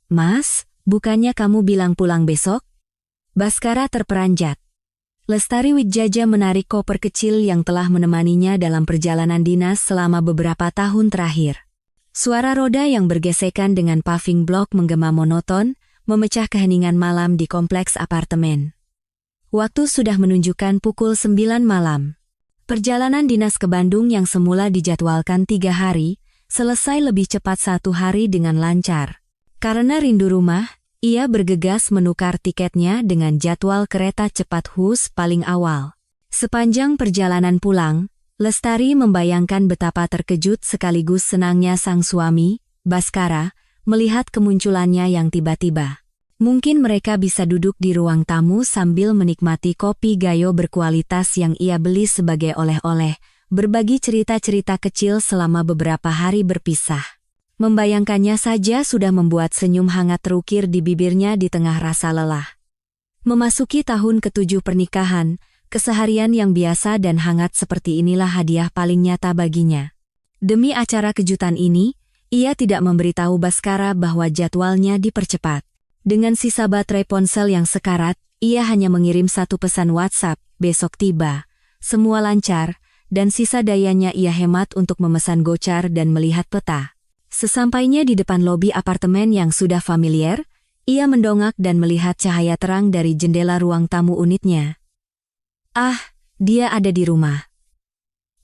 Mas, bukannya kamu bilang pulang besok? Baskara terperanjat. Lestari Wijaya menarik koper kecil yang telah menemaninya dalam perjalanan dinas selama beberapa tahun terakhir. Suara roda yang bergesekan dengan paving block menggema monoton, memecah keheningan malam di kompleks apartemen. Waktu sudah menunjukkan pukul 9 malam. Perjalanan dinas ke Bandung yang semula dijadwalkan 3 hari, selesai lebih cepat 1 hari dengan lancar. Karena rindu rumah, ia bergegas menukar tiketnya dengan jadwal kereta cepat HUS paling awal. Sepanjang perjalanan pulang, Lestari membayangkan betapa terkejut sekaligus senangnya sang suami, Baskara, melihat kemunculannya yang tiba-tiba. Mungkin mereka bisa duduk di ruang tamu sambil menikmati kopi gayo berkualitas yang ia beli sebagai oleh-oleh, berbagi cerita-cerita kecil selama beberapa hari berpisah. Membayangkannya saja sudah membuat senyum hangat terukir di bibirnya di tengah rasa lelah. Memasuki tahun ke-7 pernikahan, keseharian yang biasa dan hangat seperti inilah hadiah paling nyata baginya. Demi acara kejutan ini, ia tidak memberitahu Baskara bahwa jadwalnya dipercepat. Dengan sisa baterai ponsel yang sekarat, ia hanya mengirim 1 pesan WhatsApp, besok tiba. Semua lancar, dan sisa dayanya ia hemat untuk memesan gocar dan melihat peta. Sesampainya di depan lobi apartemen yang sudah familiar, ia mendongak dan melihat cahaya terang dari jendela ruang tamu unitnya. Ah, dia ada di rumah.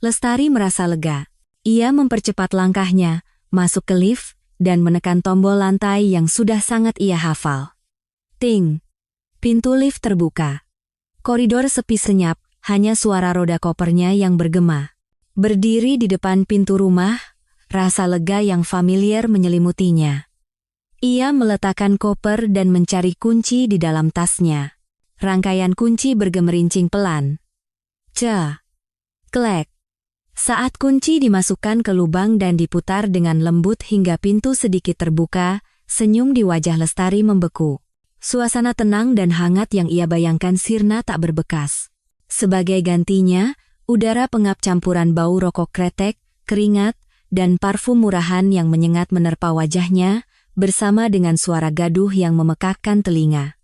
Lestari merasa lega. Ia mempercepat langkahnya, masuk ke lift, dan menekan tombol lantai yang sudah sangat ia hafal. Ting! Pintu lift terbuka. Koridor sepi senyap, hanya suara roda kopernya yang bergema. Berdiri di depan pintu rumah, rasa lega yang familiar menyelimutinya. Ia meletakkan koper dan mencari kunci di dalam tasnya. Rangkaian kunci bergemerincing pelan. Klek. Saat kunci dimasukkan ke lubang dan diputar dengan lembut hingga pintu sedikit terbuka, senyum di wajah Lestari membeku. Suasana tenang dan hangat yang ia bayangkan sirna tak berbekas. Sebagai gantinya, udara pengap campuran bau rokok kretek, keringat, dan parfum murahan yang menyengat menerpa wajahnya, bersama dengan suara gaduh yang memekakkan telinga.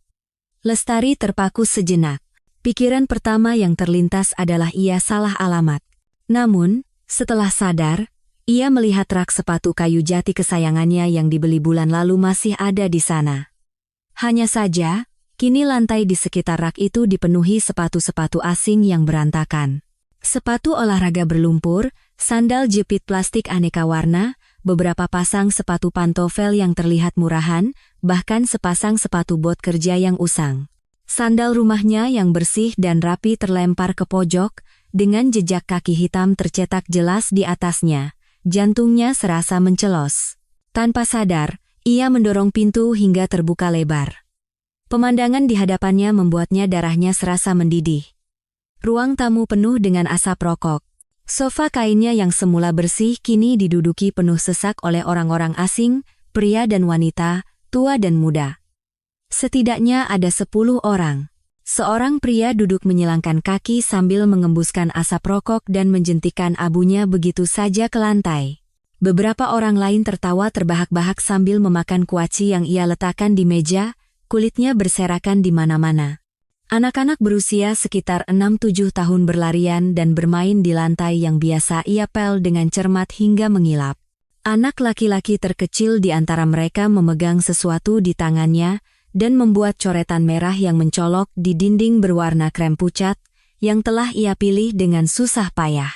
Lestari terpaku sejenak. Pikiran pertama yang terlintas adalah ia salah alamat. Namun, setelah sadar, ia melihat rak sepatu kayu jati kesayangannya yang dibeli bulan lalu masih ada di sana. Hanya saja, kini lantai di sekitar rak itu dipenuhi sepatu-sepatu asing yang berantakan. Sepatu olahraga berlumpur, sandal jepit plastik aneka warna, beberapa pasang sepatu pantofel yang terlihat murahan, bahkan sepasang sepatu bot kerja yang usang. Sandal rumahnya yang bersih dan rapi terlempar ke pojok, dengan jejak kaki hitam tercetak jelas di atasnya. Jantungnya serasa mencelos. Tanpa sadar, ia mendorong pintu hingga terbuka lebar. Pemandangan di hadapannya membuatnya darahnya serasa mendidih. Ruang tamu penuh dengan asap rokok. Sofa kainnya yang semula bersih kini diduduki penuh sesak oleh orang-orang asing, pria dan wanita, tua dan muda. Setidaknya ada 10 orang. Seorang pria duduk menyilangkan kaki sambil mengembuskan asap rokok dan menjentikan abunya begitu saja ke lantai. Beberapa orang lain tertawa terbahak-bahak sambil memakan kuaci yang ia letakkan di meja, kulitnya berserakan di mana-mana. Anak-anak berusia sekitar 6-7 tahun berlarian dan bermain di lantai yang biasa ia pel dengan cermat hingga mengilap. Anak laki-laki terkecil di antara mereka memegang sesuatu di tangannya dan membuat coretan merah yang mencolok di dinding berwarna krem pucat yang telah ia pilih dengan susah payah.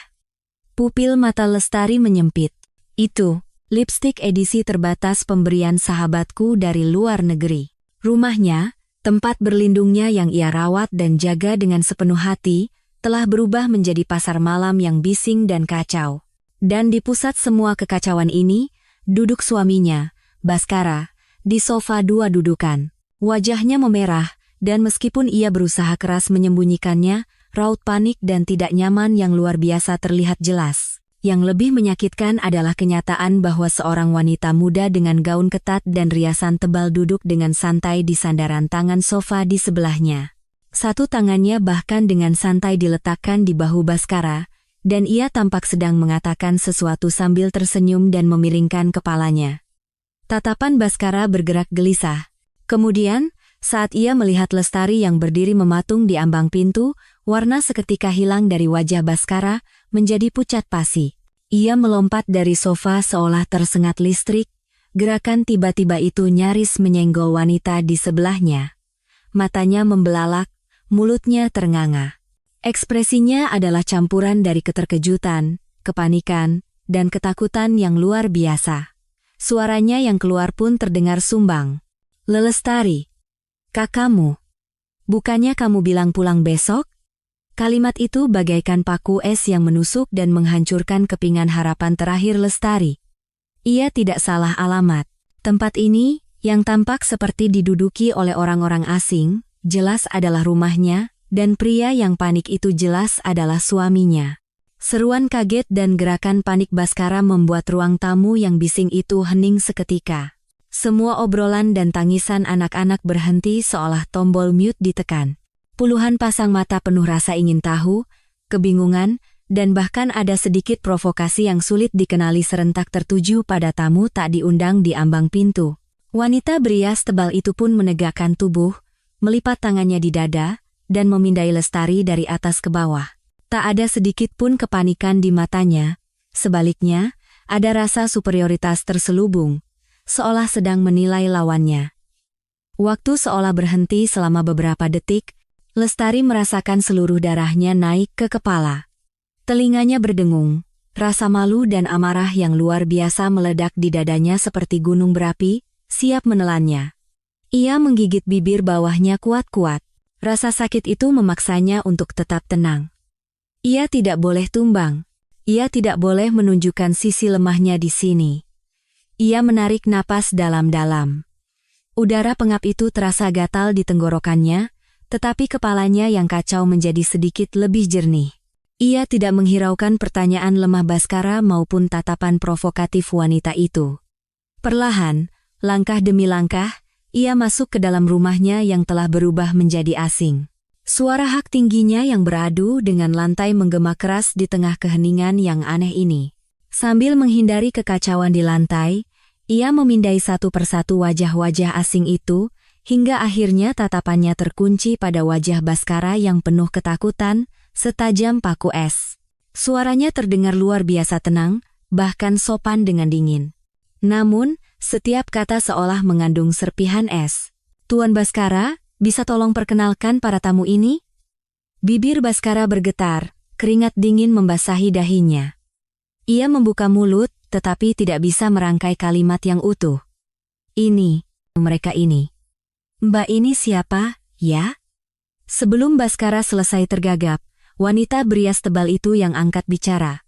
Pupil mata Lestari menyempit. Itu, lipstik edisi terbatas pemberian sahabatku dari luar negeri. Rumahnya, tempat berlindungnya yang ia rawat dan jaga dengan sepenuh hati, telah berubah menjadi pasar malam yang bising dan kacau. Dan di pusat semua kekacauan ini, duduk suaminya, Baskara, di sofa 2 dudukan. Wajahnya memerah, dan meskipun ia berusaha keras menyembunyikannya, raut panik dan tidak nyaman yang luar biasa terlihat jelas. Yang lebih menyakitkan adalah kenyataan bahwa seorang wanita muda dengan gaun ketat dan riasan tebal duduk dengan santai di sandaran tangan sofa di sebelahnya. Satu tangannya bahkan dengan santai diletakkan di bahu Baskara, dan ia tampak sedang mengatakan sesuatu sambil tersenyum dan memiringkan kepalanya. Tatapan Baskara bergerak gelisah. Kemudian, saat ia melihat Lestari yang berdiri mematung di ambang pintu, warna seketika hilang dari wajah Baskara, menjadi pucat pasi. Ia melompat dari sofa seolah tersengat listrik. Gerakan tiba-tiba itu nyaris menyenggol wanita di sebelahnya. Matanya membelalak, mulutnya ternganga. Ekspresinya adalah campuran dari keterkejutan, kepanikan, dan ketakutan yang luar biasa. Suaranya yang keluar pun terdengar sumbang. "Lestari, kakakmu. Bukannya kamu bilang pulang besok?" Kalimat itu bagaikan paku es yang menusuk dan menghancurkan kepingan harapan terakhir Lestari. Ia tidak salah alamat. Tempat ini, yang tampak seperti diduduki oleh orang-orang asing, jelas adalah rumahnya, dan pria yang panik itu jelas adalah suaminya. Seruan kaget dan gerakan panik Baskara membuat ruang tamu yang bising itu hening seketika. Semua obrolan dan tangisan anak-anak berhenti seolah tombol mute ditekan. Puluhan pasang mata penuh rasa ingin tahu, kebingungan, dan bahkan ada sedikit provokasi yang sulit dikenali serentak tertuju pada tamu tak diundang di ambang pintu. Wanita berias tebal itu pun menegakkan tubuh, melipat tangannya di dada, dan memindai Lestari dari atas ke bawah. Tak ada sedikit pun kepanikan di matanya, sebaliknya, ada rasa superioritas terselubung, seolah sedang menilai lawannya. Waktu seolah berhenti selama beberapa detik, Lestari merasakan seluruh darahnya naik ke kepala. Telinganya berdengung, rasa malu dan amarah yang luar biasa meledak di dadanya seperti gunung berapi, siap menelannya. Ia menggigit bibir bawahnya kuat-kuat. Rasa sakit itu memaksanya untuk tetap tenang. Ia tidak boleh tumbang. Ia tidak boleh menunjukkan sisi lemahnya di sini. Ia menarik napas dalam-dalam. Udara pengap itu terasa gatal di tenggorokannya, tetapi kepalanya yang kacau menjadi sedikit lebih jernih. Ia tidak menghiraukan pertanyaan lemah Baskara maupun tatapan provokatif wanita itu. Perlahan, langkah demi langkah, ia masuk ke dalam rumahnya yang telah berubah menjadi asing. Suara hak tingginya yang beradu dengan lantai menggema keras di tengah keheningan yang aneh ini. Sambil menghindari kekacauan di lantai, ia memindai satu persatu wajah-wajah asing itu, hingga akhirnya tatapannya terkunci pada wajah Baskara yang penuh ketakutan, setajam paku es. Suaranya terdengar luar biasa tenang, bahkan sopan dengan dingin. Namun, setiap kata seolah mengandung serpihan es. "Tuan Baskara, bisa tolong perkenalkan para tamu ini?" Bibir Baskara bergetar, keringat dingin membasahi dahinya. Ia membuka mulut, tetapi tidak bisa merangkai kalimat yang utuh. Mereka ini. "Mbak ini siapa, ya?" Sebelum Baskara selesai tergagap, wanita berias tebal itu yang angkat bicara.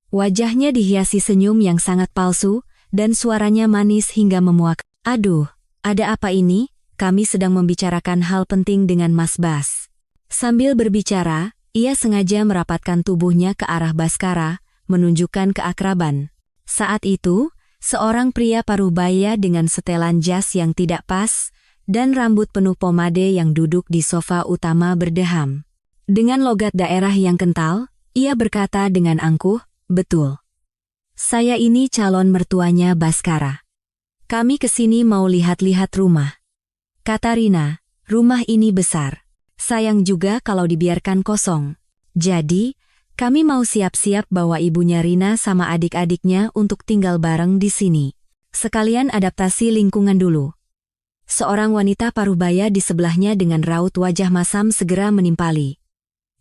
Wajahnya dihiasi senyum yang sangat palsu, dan suaranya manis hingga memuak. "Aduh, ada apa ini? Kami sedang membicarakan hal penting dengan Mas Bas." Sambil berbicara, ia sengaja merapatkan tubuhnya ke arah Baskara, menunjukkan keakraban. Saat itu, seorang pria paruh baya dengan setelan jas yang tidak pas, dan rambut penuh pomade yang duduk di sofa utama berdeham. Dengan logat daerah yang kental, ia berkata dengan angkuh, "Betul. Saya ini calon mertuanya Baskara. Kami kesini mau lihat-lihat rumah." Kata Rina, "Rumah ini besar. Sayang juga kalau dibiarkan kosong. Jadi, kami mau siap-siap bawa ibunya Rina sama adik-adiknya untuk tinggal bareng di sini. Sekalian adaptasi lingkungan dulu." Seorang wanita paruh-baya di sebelahnya dengan raut wajah masam segera menimpali.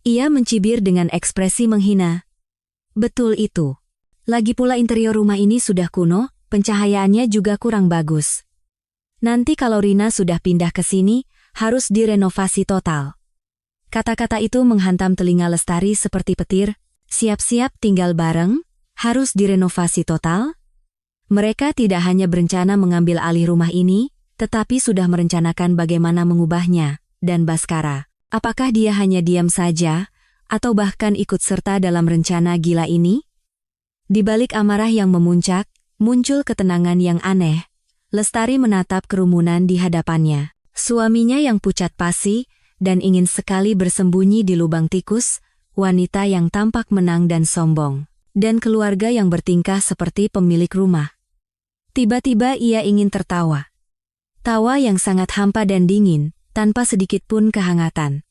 Ia mencibir dengan ekspresi menghina. "Betul itu. Lagi pula interior rumah ini sudah kuno, pencahayaannya juga kurang bagus. Nanti kalau Rina sudah pindah ke sini, harus direnovasi total." Kata-kata itu menghantam telinga Lestari seperti petir. Siap-siap tinggal bareng, harus direnovasi total? Mereka tidak hanya berencana mengambil alih rumah ini, tetapi sudah merencanakan bagaimana mengubahnya. Dan Baskara, apakah dia hanya diam saja, atau bahkan ikut serta dalam rencana gila ini? Di balik amarah yang memuncak, muncul ketenangan yang aneh. Lestari menatap kerumunan di hadapannya. Suaminya yang pucat pasi, dan ingin sekali bersembunyi di lubang tikus, wanita yang tampak menang dan sombong, dan keluarga yang bertingkah seperti pemilik rumah. Tiba-tiba ia ingin tertawa. Tawa yang sangat hampa dan dingin, tanpa sedikit pun kehangatan.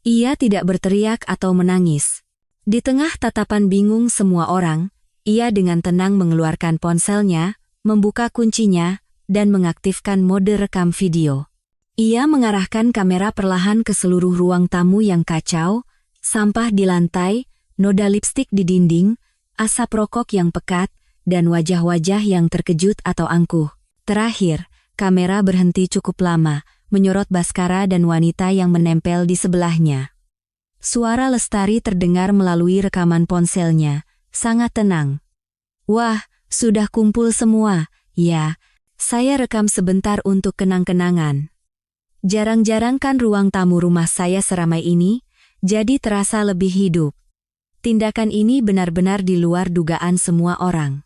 Ia tidak berteriak atau menangis. Di tengah tatapan bingung semua orang, ia dengan tenang mengeluarkan ponselnya, membuka kuncinya, dan mengaktifkan mode rekam video. Ia mengarahkan kamera perlahan ke seluruh ruang tamu yang kacau, sampah di lantai, noda lipstik di dinding, asap rokok yang pekat, dan wajah-wajah yang terkejut atau angkuh. Terakhir, kamera berhenti cukup lama, menyorot Baskara dan wanita yang menempel di sebelahnya. Suara Lestari terdengar melalui rekaman ponselnya, sangat tenang. "Wah, sudah kumpul semua, ya. Saya rekam sebentar untuk kenang-kenangan. Jarang-jarang kan ruang tamu rumah saya seramai ini, jadi terasa lebih hidup." Tindakan ini benar-benar di luar dugaan semua orang.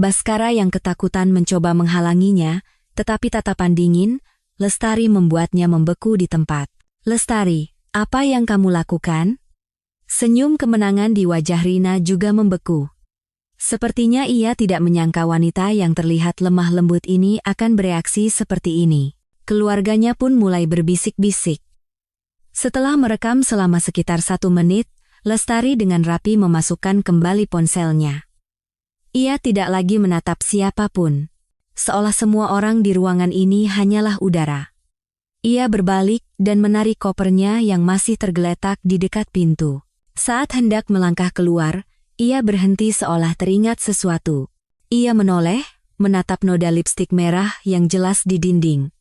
Baskara yang ketakutan mencoba menghalanginya, tetapi tatapan dingin, Lestari membuatnya membeku di tempat. "Lestari, apa yang kamu lakukan?" Senyum kemenangan di wajah Rina juga membeku. Sepertinya ia tidak menyangka wanita yang terlihat lemah lembut ini akan bereaksi seperti ini. Keluarganya pun mulai berbisik-bisik. Setelah merekam selama sekitar 1 menit, Lestari dengan rapi memasukkan kembali ponselnya. Ia tidak lagi menatap siapapun. Seolah semua orang di ruangan ini hanyalah udara. Ia berbalik dan menarik kopernya yang masih tergeletak di dekat pintu. Saat hendak melangkah keluar, ia berhenti seolah teringat sesuatu. Ia menoleh, menatap noda lipstik merah yang jelas di dinding.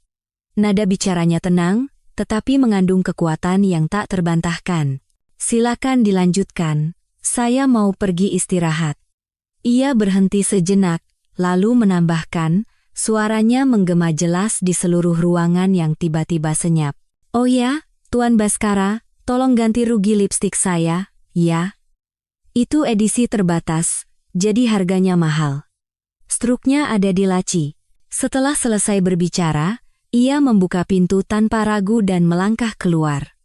Nada bicaranya tenang, tetapi mengandung kekuatan yang tak terbantahkan. "Silakan dilanjutkan, saya mau pergi istirahat." Ia berhenti sejenak, lalu menambahkan, suaranya menggema jelas di seluruh ruangan yang tiba-tiba senyap. "Oh ya, Tuan Baskara, tolong ganti rugi lipstik saya, ya. Itu edisi terbatas, jadi harganya mahal." Struknya ada di laci. Setelah selesai berbicara, ia membuka pintu tanpa ragu dan melangkah keluar.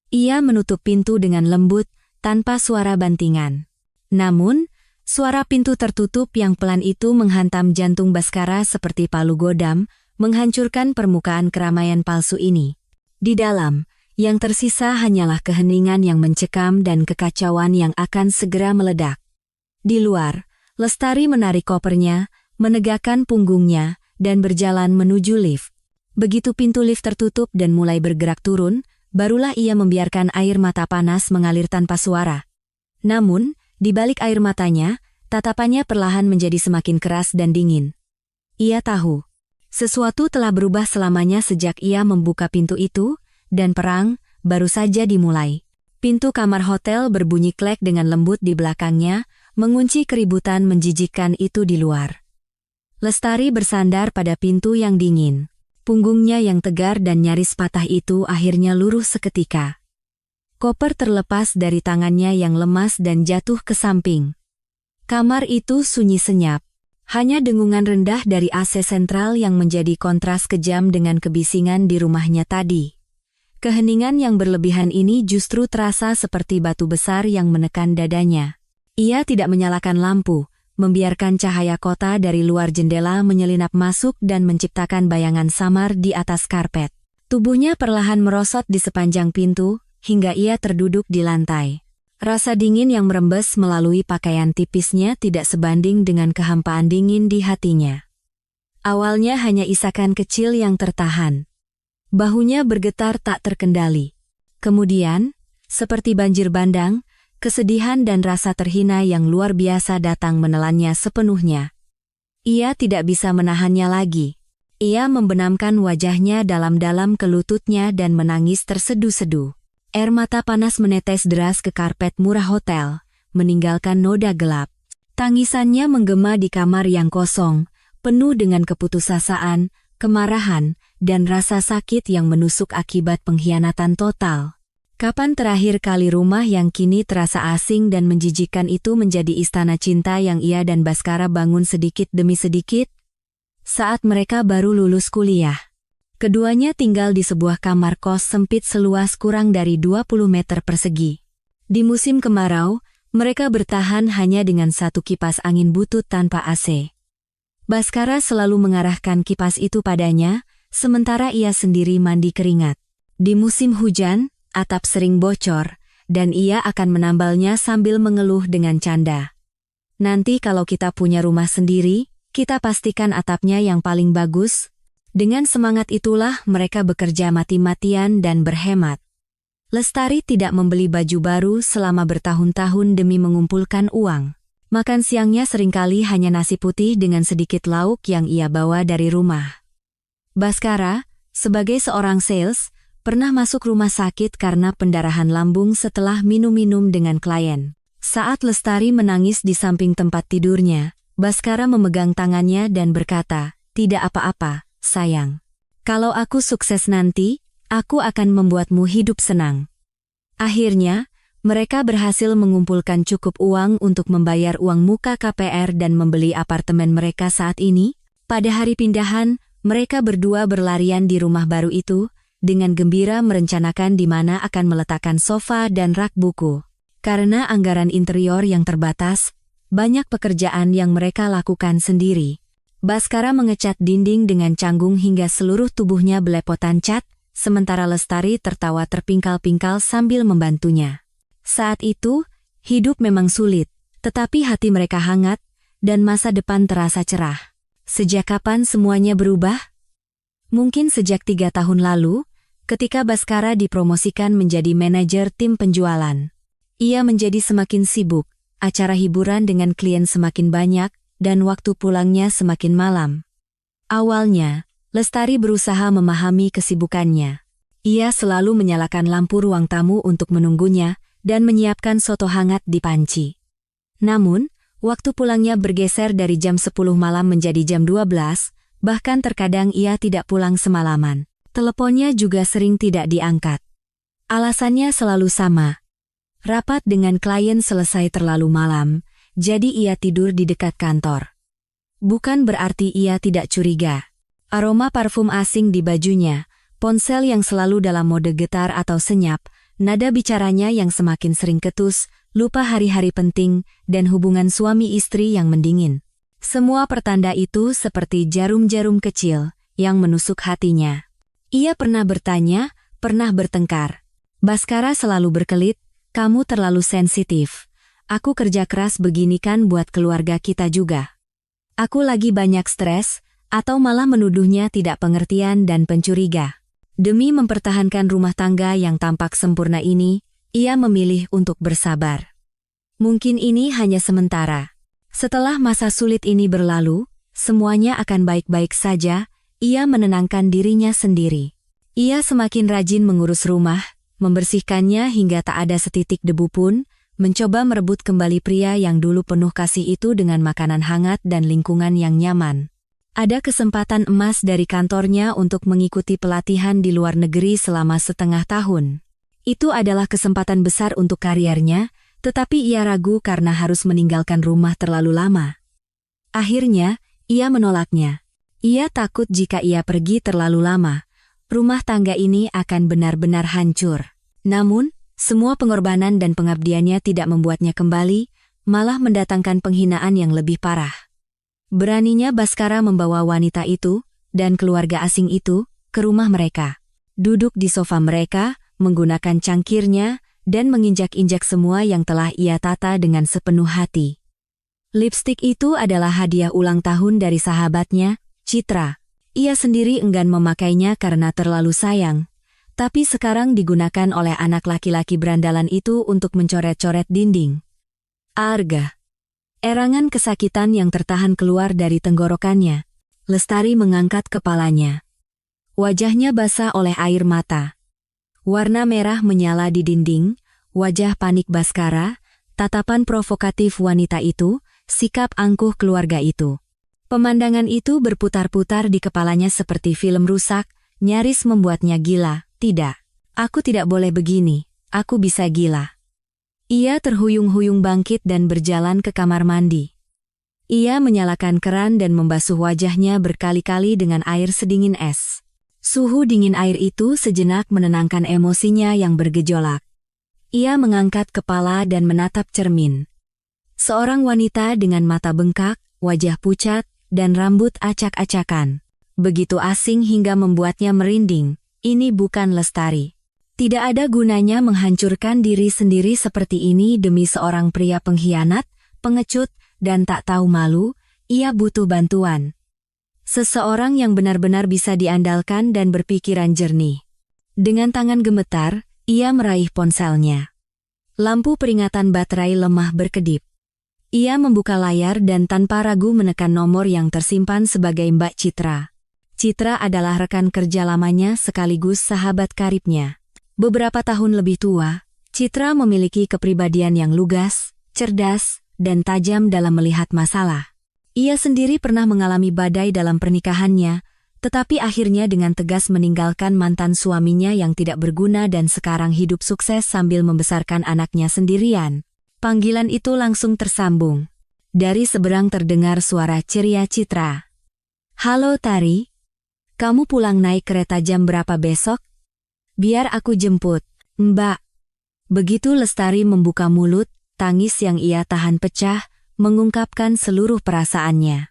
Ia menutup pintu dengan lembut, tanpa suara bantingan. Namun, suara pintu tertutup yang pelan itu menghantam jantung Baskara seperti palu godam, menghancurkan permukaan keramaian palsu ini. Di dalam, yang tersisa hanyalah keheningan yang mencekam dan kekacauan yang akan segera meledak. Di luar, Lestari menarik kopernya, menegakkan punggungnya, dan berjalan menuju lift. Begitu pintu lift tertutup dan mulai bergerak turun, barulah ia membiarkan air mata panas mengalir tanpa suara. Namun, di balik air matanya, tatapannya perlahan menjadi semakin keras dan dingin. Ia tahu, sesuatu telah berubah selamanya sejak ia membuka pintu itu, dan perang baru saja dimulai. Pintu kamar hotel berbunyi klek dengan lembut di belakangnya, mengunci keributan menjijikkan itu di luar. Lestari bersandar pada pintu yang dingin. Punggungnya yang tegar dan nyaris patah itu akhirnya luruh seketika. Koper terlepas dari tangannya yang lemas dan jatuh ke samping. Kamar itu sunyi senyap. Hanya dengungan rendah dari AC sentral yang menjadi kontras kejam dengan kebisingan di rumahnya tadi. Keheningan yang berlebihan ini justru terasa seperti batu besar yang menekan dadanya. Ia tidak menyalakan lampu, membiarkan cahaya kota dari luar jendela menyelinap masuk dan menciptakan bayangan samar di atas karpet. Tubuhnya perlahan merosot di sepanjang pintu, hingga ia terduduk di lantai. Rasa dingin yang merembes melalui pakaian tipisnya tidak sebanding dengan kehampaan dingin di hatinya. Awalnya hanya isakan kecil yang tertahan. Bahunya bergetar tak terkendali. Kemudian, seperti banjir bandang, kesedihan dan rasa terhina yang luar biasa datang menelannya sepenuhnya. Ia tidak bisa menahannya lagi. Ia membenamkan wajahnya dalam-dalam ke lututnya dan menangis tersedu-sedu. Air mata panas menetes deras ke karpet murah hotel, meninggalkan noda gelap. Tangisannya menggema di kamar yang kosong, penuh dengan keputusasaan, kemarahan, dan rasa sakit yang menusuk akibat pengkhianatan total. Kapan terakhir kali rumah yang kini terasa asing dan menjijikkan itu menjadi istana cinta yang ia dan Baskara bangun sedikit demi sedikit? Saat mereka baru lulus kuliah. Keduanya tinggal di sebuah kamar kos sempit seluas kurang dari 20 meter persegi. Di musim kemarau, mereka bertahan hanya dengan satu kipas angin butut tanpa AC. Baskara selalu mengarahkan kipas itu padanya, sementara ia sendiri mandi keringat. Di musim hujan, atap sering bocor, dan ia akan menambalnya sambil mengeluh dengan canda. Nanti kalau kita punya rumah sendiri, kita pastikan atapnya yang paling bagus. Dengan semangat itulah mereka bekerja mati-matian dan berhemat. Lestari tidak membeli baju baru selama bertahun-tahun demi mengumpulkan uang. Makan siangnya seringkali hanya nasi putih dengan sedikit lauk yang ia bawa dari rumah. Baskara, sebagai seorang sales, pernah masuk rumah sakit karena pendarahan lambung setelah minum-minum dengan klien. Saat Lestari menangis di samping tempat tidurnya, Baskara memegang tangannya dan berkata, "Tidak apa-apa, sayang. Kalau aku sukses nanti, aku akan membuatmu hidup senang." Akhirnya, mereka berhasil mengumpulkan cukup uang untuk membayar uang muka KPR dan membeli apartemen mereka saat ini. Pada hari pindahan, mereka berdua berlarian di rumah baru itu, dengan gembira merencanakan di mana akan meletakkan sofa dan rak buku. Karena anggaran interior yang terbatas, banyak pekerjaan yang mereka lakukan sendiri. Baskara mengecat dinding dengan canggung hingga seluruh tubuhnya belepotan cat, sementara Lestari tertawa terpingkal-pingkal sambil membantunya. Saat itu, hidup memang sulit, tetapi hati mereka hangat, dan masa depan terasa cerah. Sejak kapan semuanya berubah? Mungkin sejak 3 tahun lalu, ketika Baskara dipromosikan menjadi manajer tim penjualan. Ia menjadi semakin sibuk, acara hiburan dengan klien semakin banyak, dan waktu pulangnya semakin malam. Awalnya, Lestari berusaha memahami kesibukannya. Ia selalu menyalakan lampu ruang tamu untuk menunggunya, dan menyiapkan soto hangat di panci. Namun, waktu pulangnya bergeser dari jam 10 malam menjadi jam 12, bahkan terkadang ia tidak pulang semalaman. Teleponnya juga sering tidak diangkat. Alasannya selalu sama. Rapat dengan klien selesai terlalu malam, jadi ia tidur di dekat kantor. Bukan berarti ia tidak curiga. Aroma parfum asing di bajunya, ponsel yang selalu dalam mode getar atau senyap, nada bicaranya yang semakin sering ketus, lupa hari-hari penting, dan hubungan suami istri yang mendingin. Semua pertanda itu seperti jarum-jarum kecil yang menusuk hatinya. Ia pernah bertanya, pernah bertengkar. Baskara selalu berkelit, "Kamu terlalu sensitif. Aku kerja keras begini kan buat keluarga kita juga. Aku lagi banyak stres," atau malah menuduhnya tidak pengertian dan pencuriga. Demi mempertahankan rumah tangga yang tampak sempurna ini, ia memilih untuk bersabar. Mungkin ini hanya sementara. Setelah masa sulit ini berlalu, semuanya akan baik-baik saja, ia menenangkan dirinya sendiri. Ia semakin rajin mengurus rumah, membersihkannya hingga tak ada setitik debu pun, mencoba merebut kembali pria yang dulu penuh kasih itu dengan makanan hangat dan lingkungan yang nyaman. Ada kesempatan emas dari kantornya untuk mengikuti pelatihan di luar negeri selama setengah tahun. Itu adalah kesempatan besar untuk kariernya, tetapi ia ragu karena harus meninggalkan rumah terlalu lama. Akhirnya, ia menolaknya. Ia takut jika ia pergi terlalu lama, rumah tangga ini akan benar-benar hancur. Namun, semua pengorbanan dan pengabdiannya tidak membuatnya kembali, malah mendatangkan penghinaan yang lebih parah. Beraninya Baskara membawa wanita itu, dan keluarga asing itu, ke rumah mereka. Duduk di sofa mereka, menggunakan cangkirnya, dan menginjak-injak semua yang telah ia tata dengan sepenuh hati. Lipstik itu adalah hadiah ulang tahun dari sahabatnya, Citra. Ia sendiri enggan memakainya karena terlalu sayang, tapi sekarang digunakan oleh anak laki-laki berandalan itu untuk mencoret-coret dinding. Arga. Erangan kesakitan yang tertahan keluar dari tenggorokannya. Lestari mengangkat kepalanya. Wajahnya basah oleh air mata. Warna merah menyala di dinding, wajah panik Baskara, tatapan provokatif wanita itu, sikap angkuh keluarga itu. Pemandangan itu berputar-putar di kepalanya seperti film rusak, nyaris membuatnya gila. Tidak, aku tidak boleh begini, aku bisa gila. Ia terhuyung-huyung bangkit dan berjalan ke kamar mandi. Ia menyalakan keran dan membasuh wajahnya berkali-kali dengan air sedingin es. Suhu dingin air itu sejenak menenangkan emosinya yang bergejolak. Ia mengangkat kepala dan menatap cermin. Seorang wanita dengan mata bengkak, wajah pucat, dan rambut acak-acakan. Begitu asing hingga membuatnya merinding. Ini bukan Lestari. Tidak ada gunanya menghancurkan diri sendiri seperti ini demi seorang pria pengkhianat, pengecut, dan tak tahu malu. Ia butuh bantuan. Seseorang yang benar-benar bisa diandalkan dan berpikiran jernih. Dengan tangan gemetar, ia meraih ponselnya. Lampu peringatan baterai lemah berkedip. Ia membuka layar dan tanpa ragu menekan nomor yang tersimpan sebagai Mbak Citra. Citra adalah rekan kerja lamanya sekaligus sahabat karibnya. Beberapa tahun lebih tua, Citra memiliki kepribadian yang lugas, cerdas, dan tajam dalam melihat masalah. Ia sendiri pernah mengalami badai dalam pernikahannya, tetapi akhirnya dengan tegas meninggalkan mantan suaminya yang tidak berguna dan sekarang hidup sukses sambil membesarkan anaknya sendirian. Panggilan itu langsung tersambung. Dari seberang terdengar suara ceria Citra. "Halo Tari, kamu pulang naik kereta jam berapa besok? Biar aku jemput, Mbak." Begitu Lestari membuka mulut, tangis yang ia tahan pecah, mengungkapkan seluruh perasaannya.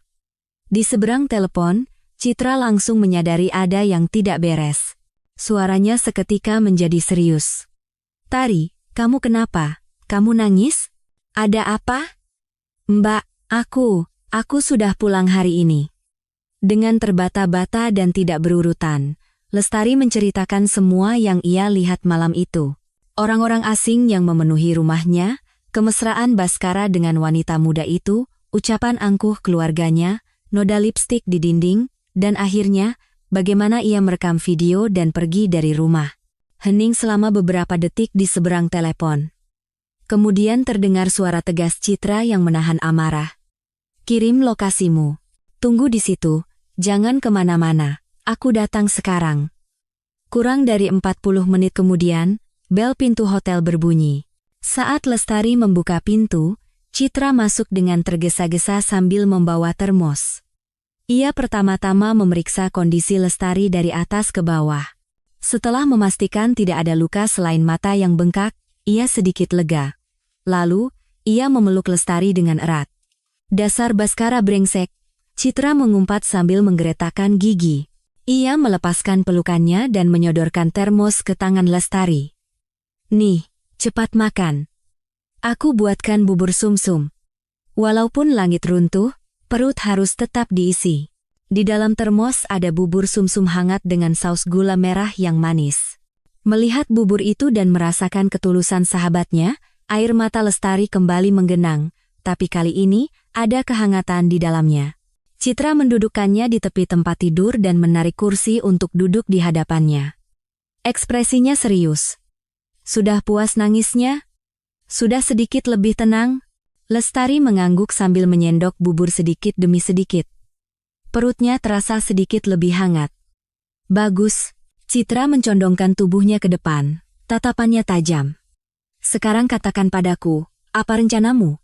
Di seberang telepon, Citra langsung menyadari ada yang tidak beres. Suaranya seketika menjadi serius. "Tari, kamu kenapa? Kamu nangis? Ada apa?" "Mbak, aku sudah pulang hari ini." Dengan terbata-bata dan tidak berurutan, Lestari menceritakan semua yang ia lihat malam itu. Orang-orang asing yang memenuhi rumahnya, kemesraan Baskara dengan wanita muda itu, ucapan angkuh keluarganya, noda lipstik di dinding, dan akhirnya, bagaimana ia merekam video dan pergi dari rumah. Hening selama beberapa detik di seberang telepon. Kemudian terdengar suara tegas Citra yang menahan amarah. "Kirim lokasimu. Tunggu di situ, jangan kemana-mana, aku datang sekarang." Kurang dari 40 menit kemudian, bel pintu hotel berbunyi. Saat Lestari membuka pintu, Citra masuk dengan tergesa-gesa sambil membawa termos. Ia pertama-tama memeriksa kondisi Lestari dari atas ke bawah. Setelah memastikan tidak ada luka selain mata yang bengkak, ia sedikit lega. Lalu, ia memeluk Lestari dengan erat. "Dasar Baskara brengsek," Citra mengumpat sambil menggeretakkan gigi. Ia melepaskan pelukannya dan menyodorkan termos ke tangan Lestari. "Nih, cepat makan. Aku buatkan bubur sumsum." Walaupun langit runtuh, perut harus tetap diisi. Di dalam termos ada bubur sumsum hangat dengan saus gula merah yang manis. Melihat bubur itu dan merasakan ketulusan sahabatnya, air mata Lestari kembali menggenang, tapi kali ini ada kehangatan di dalamnya. Citra mendudukkannya di tepi tempat tidur dan menarik kursi untuk duduk di hadapannya. Ekspresinya serius. "Sudah puas nangisnya? Sudah sedikit lebih tenang?" Lestari mengangguk sambil menyendok bubur sedikit demi sedikit. Perutnya terasa sedikit lebih hangat. "Bagus." Citra mencondongkan tubuhnya ke depan, tatapannya tajam. "Sekarang katakan padaku, apa rencanamu?"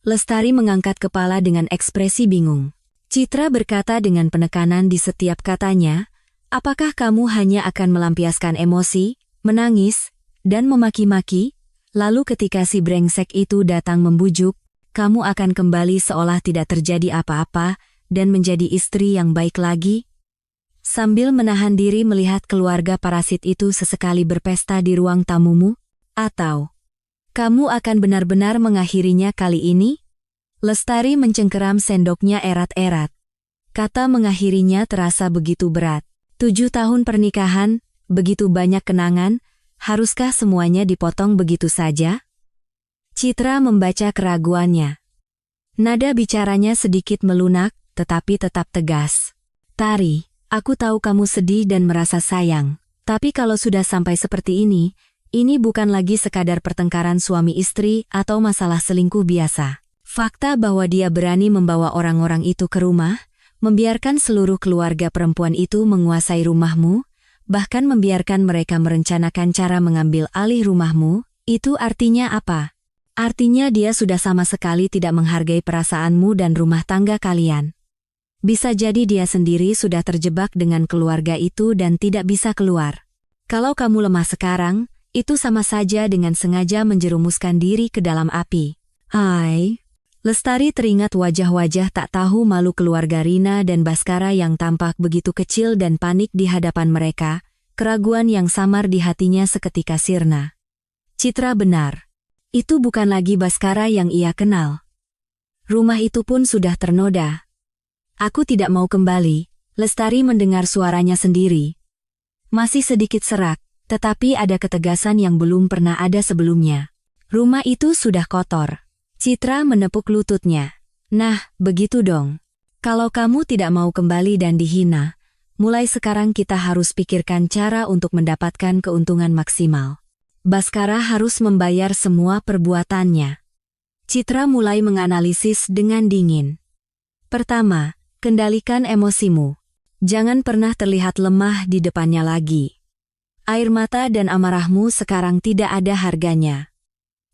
Lestari mengangkat kepala dengan ekspresi bingung. Citra berkata dengan penekanan di setiap katanya, "Apakah kamu hanya akan melampiaskan emosi, menangis, dan memaki-maki, lalu ketika si brengsek itu datang membujuk, kamu akan kembali seolah tidak terjadi apa-apa, dan menjadi istri yang baik lagi?" Sambil menahan diri melihat keluarga parasit itu sesekali berpesta di ruang tamumu? Atau kamu akan benar-benar mengakhirinya kali ini? Lestari mencengkeram sendoknya erat-erat. Kata mengakhirinya terasa begitu berat. 7 tahun pernikahan, begitu banyak kenangan, haruskah semuanya dipotong begitu saja? Citra membaca keraguannya. Nada bicaranya sedikit melunak, tetapi tetap tegas. "Tari, aku tahu kamu sedih dan merasa sayang. Tapi kalau sudah sampai seperti ini bukan lagi sekadar pertengkaran suami istri atau masalah selingkuh biasa. Fakta bahwa dia berani membawa orang-orang itu ke rumah, membiarkan seluruh keluarga perempuan itu menguasai rumahmu, bahkan membiarkan mereka merencanakan cara mengambil alih rumahmu, itu artinya apa? Artinya dia sudah sama sekali tidak menghargai perasaanmu dan rumah tangga kalian. Bisa jadi dia sendiri sudah terjebak dengan keluarga itu dan tidak bisa keluar. Kalau kamu lemah sekarang, itu sama saja dengan sengaja menjerumuskan diri ke dalam api. Lestari teringat wajah-wajah tak tahu malu keluarga Rina dan Baskara yang tampak begitu kecil dan panik di hadapan mereka, keraguan yang samar di hatinya seketika sirna. Citra benar. Itu bukan lagi Baskara yang ia kenal. Rumah itu pun sudah ternoda. Aku tidak mau kembali, Lestari mendengar suaranya sendiri. Masih sedikit serak, tetapi ada ketegasan yang belum pernah ada sebelumnya. Rumah itu sudah kotor. Citra menepuk lututnya. Nah, begitu dong. Kalau kamu tidak mau kembali dan dihina, mulai sekarang kita harus pikirkan cara untuk mendapatkan keuntungan maksimal. Baskara harus membayar semua perbuatannya. Citra mulai menganalisis dengan dingin. Pertama, kendalikan emosimu. Jangan pernah terlihat lemah di depannya lagi. Air mata dan amarahmu sekarang tidak ada harganya.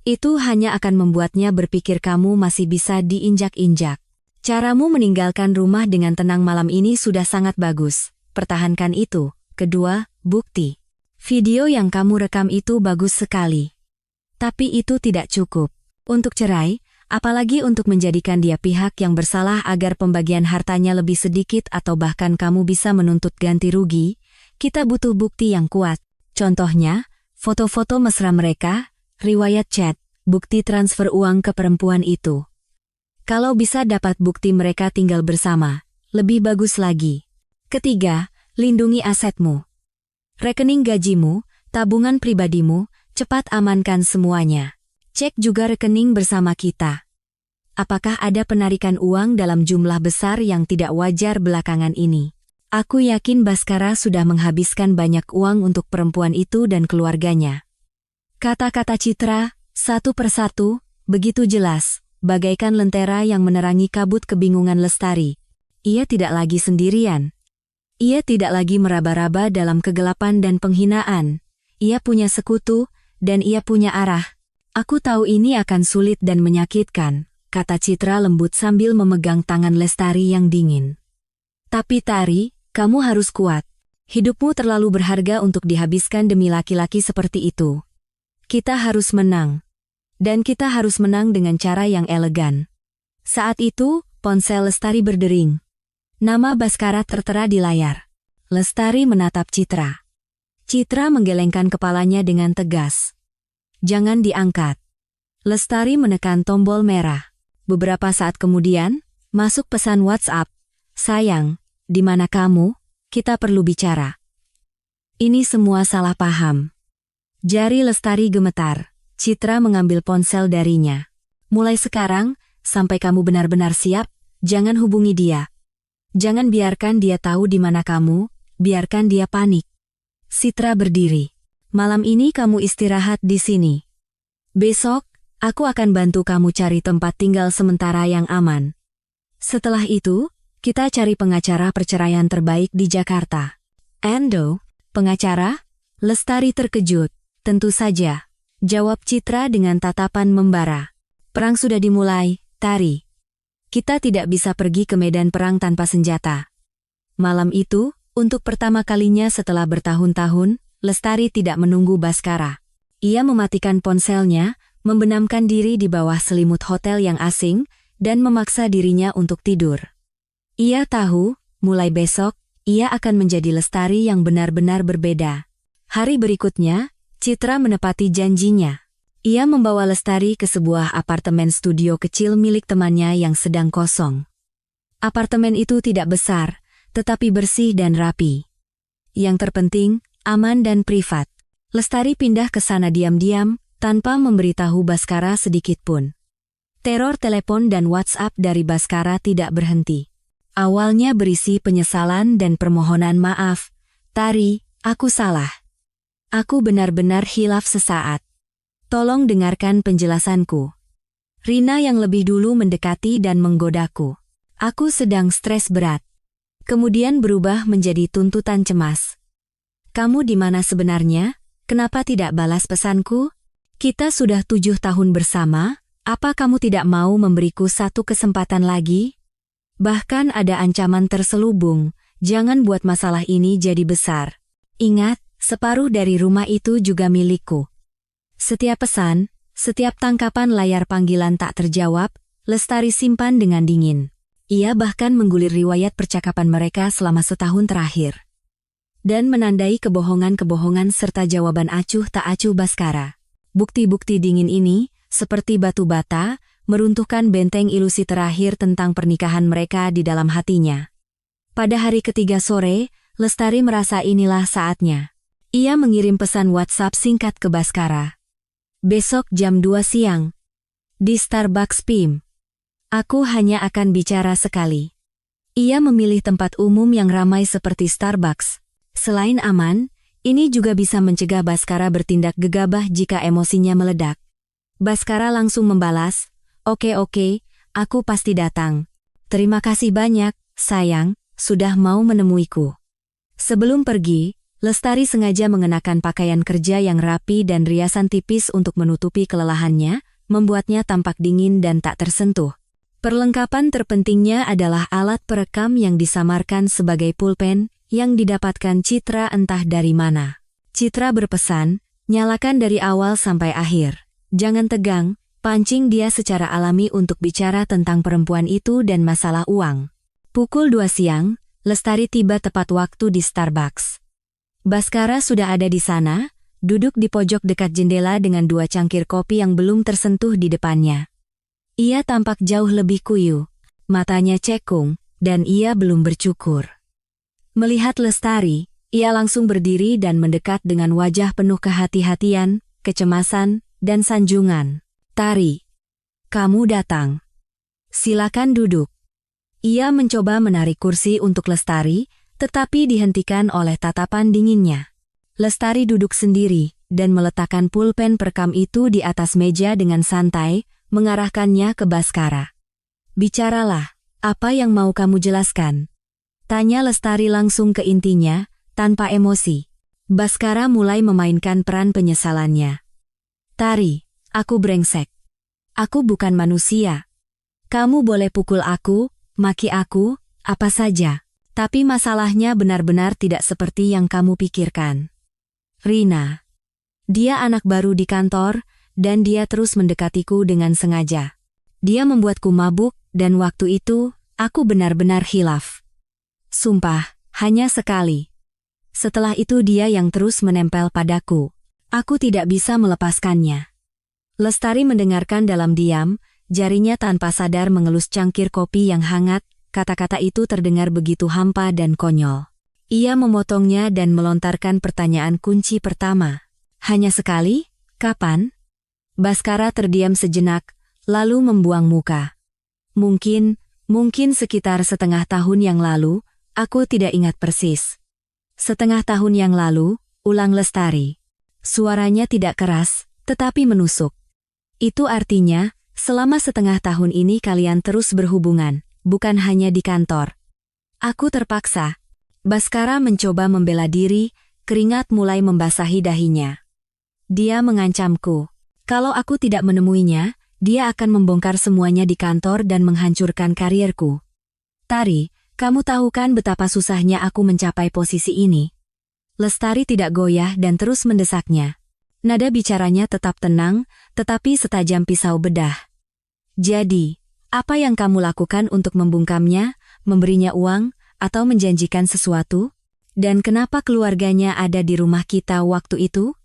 Itu hanya akan membuatnya berpikir kamu masih bisa diinjak-injak. Caramu meninggalkan rumah dengan tenang malam ini sudah sangat bagus. Pertahankan itu. Kedua, bukti. Video yang kamu rekam itu bagus sekali. Tapi itu tidak cukup. Untuk cerai, apalagi untuk menjadikan dia pihak yang bersalah agar pembagian hartanya lebih sedikit atau bahkan kamu bisa menuntut ganti rugi, kita butuh bukti yang kuat. Contohnya, foto-foto mesra mereka, riwayat chat, bukti transfer uang ke perempuan itu. Kalau bisa dapat bukti mereka tinggal bersama, lebih bagus lagi. Ketiga, lindungi asetmu. Rekening gajimu, tabungan pribadimu, cepat amankan semuanya. Cek juga rekening bersama kita. Apakah ada penarikan uang dalam jumlah besar yang tidak wajar belakangan ini? Aku yakin Baskara sudah menghabiskan banyak uang untuk perempuan itu dan keluarganya. Kata-kata Citra, satu persatu, begitu jelas, bagaikan lentera yang menerangi kabut kebingungan Lestari. Ia tidak lagi sendirian. Ia tidak lagi meraba-raba dalam kegelapan dan penghinaan. Ia punya sekutu, dan ia punya arah. Aku tahu ini akan sulit dan menyakitkan, kata Citra lembut sambil memegang tangan Lestari yang dingin. Tapi Tari, kamu harus kuat. Hidupmu terlalu berharga untuk dihabiskan demi laki-laki seperti itu. Kita harus menang. Dan kita harus menang dengan cara yang elegan. Saat itu, ponsel Lestari berdering. Nama Baskara tertera di layar. Lestari menatap Citra. Citra menggelengkan kepalanya dengan tegas. Jangan diangkat. Lestari menekan tombol merah. Beberapa saat kemudian, masuk pesan WhatsApp. Sayang, di mana kamu? Kita perlu bicara. Ini semua salah paham. Jari Lestari gemetar. Citra mengambil ponsel darinya. Mulai sekarang, sampai kamu benar-benar siap, jangan hubungi dia. Jangan biarkan dia tahu di mana kamu, biarkan dia panik. Citra berdiri. Malam ini kamu istirahat di sini. Besok, aku akan bantu kamu cari tempat tinggal sementara yang aman. Setelah itu, kita cari pengacara perceraian terbaik di Jakarta. Endo, pengacara? Lestari terkejut. Tentu saja. Jawab Citra dengan tatapan membara. Perang sudah dimulai, Tari. Kita tidak bisa pergi ke medan perang tanpa senjata. Malam itu, untuk pertama kalinya setelah bertahun-tahun, Lestari tidak menunggu Baskara. Ia mematikan ponselnya, membenamkan diri di bawah selimut hotel yang asing, dan memaksa dirinya untuk tidur. Ia tahu, mulai besok, ia akan menjadi Lestari yang benar-benar berbeda. Hari berikutnya, Citra menepati janjinya. Ia membawa Lestari ke sebuah apartemen studio kecil milik temannya yang sedang kosong. Apartemen itu tidak besar, tetapi bersih dan rapi. Yang terpenting, aman dan privat. Lestari pindah ke sana diam-diam, tanpa memberitahu Baskara sedikitpun. Teror telepon dan WhatsApp dari Baskara tidak berhenti. Awalnya berisi penyesalan dan permohonan maaf. Tari, aku salah. Aku benar-benar hilaf sesaat. Tolong dengarkan penjelasanku. Rina yang lebih dulu mendekati dan menggodaku. Aku sedang stres berat. Kemudian berubah menjadi tuntutan cemas. Kamu di mana sebenarnya? Kenapa tidak balas pesanku? Kita sudah 7 tahun bersama, apa kamu tidak mau memberiku satu kesempatan lagi? Bahkan ada ancaman terselubung, jangan buat masalah ini jadi besar. Ingat, separuh dari rumah itu juga milikku. Setiap pesan, setiap tangkapan layar panggilan tak terjawab, Lestari simpan dengan dingin. Ia bahkan menggulir riwayat percakapan mereka selama setahun terakhir. Dan menandai kebohongan-kebohongan serta jawaban acuh tak acuh Baskara. Bukti-bukti dingin ini, seperti batu bata, meruntuhkan benteng ilusi terakhir tentang pernikahan mereka di dalam hatinya. Pada hari ketiga sore, Lestari merasa inilah saatnya. Ia mengirim pesan WhatsApp singkat ke Baskara. Besok jam 2 siang. Di Starbucks PIM. Aku hanya akan bicara sekali. Ia memilih tempat umum yang ramai seperti Starbucks. Selain aman, ini juga bisa mencegah Baskara bertindak gegabah jika emosinya meledak. Baskara langsung membalas, Oke, aku pasti datang. Terima kasih banyak, sayang, sudah mau menemuiku. Sebelum pergi, Lestari sengaja mengenakan pakaian kerja yang rapi dan riasan tipis untuk menutupi kelelahannya, membuatnya tampak dingin dan tak tersentuh. Perlengkapan terpentingnya adalah alat perekam yang disamarkan sebagai pulpen yang didapatkan Citra entah dari mana. Citra berpesan, nyalakan dari awal sampai akhir. Jangan tegang, pancing dia secara alami untuk bicara tentang perempuan itu dan masalah uang. Pukul 2 siang, Lestari tiba tepat waktu di Starbucks. Baskara sudah ada di sana, duduk di pojok dekat jendela dengan 2 cangkir kopi yang belum tersentuh di depannya. Ia tampak jauh lebih kuyu, matanya cekung, dan ia belum bercukur. Melihat Lestari, ia langsung berdiri dan mendekat dengan wajah penuh kehati-hatian, kecemasan, dan sanjungan. Tari, kamu datang. Silakan duduk. Ia mencoba menarik kursi untuk Lestari, tetapi dihentikan oleh tatapan dinginnya. Lestari duduk sendiri, dan meletakkan pulpen perekam itu di atas meja dengan santai, mengarahkannya ke Baskara. Bicaralah, apa yang mau kamu jelaskan? Tanya Lestari langsung ke intinya, tanpa emosi. Baskara mulai memainkan peran penyesalannya. Tari, aku brengsek. Aku bukan manusia. Kamu boleh pukul aku, maki aku, apa saja. Tapi masalahnya benar-benar tidak seperti yang kamu pikirkan. Rina. Dia anak baru di kantor, dan dia terus mendekatiku dengan sengaja. Dia membuatku mabuk, dan waktu itu, aku benar-benar khilaf. Sumpah, hanya sekali. Setelah itu dia yang terus menempel padaku. Aku tidak bisa melepaskannya. Lestari mendengarkan dalam diam, jarinya tanpa sadar mengelus cangkir kopi yang hangat, kata-kata itu terdengar begitu hampa dan konyol. Ia memotongnya dan melontarkan pertanyaan kunci pertama. Hanya sekali? Kapan? Baskara terdiam sejenak, lalu membuang muka. Mungkin sekitar setengah tahun yang lalu, aku tidak ingat persis. Setengah tahun yang lalu, ulang Lestari. Suaranya tidak keras, tetapi menusuk. Itu artinya, selama setengah tahun ini kalian terus berhubungan, bukan hanya di kantor. Aku terpaksa. Baskara mencoba membela diri, keringat mulai membasahi dahinya. Dia mengancamku. Kalau aku tidak menemuinya, dia akan membongkar semuanya di kantor dan menghancurkan karirku. Tari, kamu tahu kan betapa susahnya aku mencapai posisi ini? Lestari tidak goyah dan terus mendesaknya. Nada bicaranya tetap tenang, tetapi setajam pisau bedah. Jadi, apa yang kamu lakukan untuk membungkamnya, memberinya uang, atau menjanjikan sesuatu? Dan kenapa keluarganya ada di rumah kita waktu itu?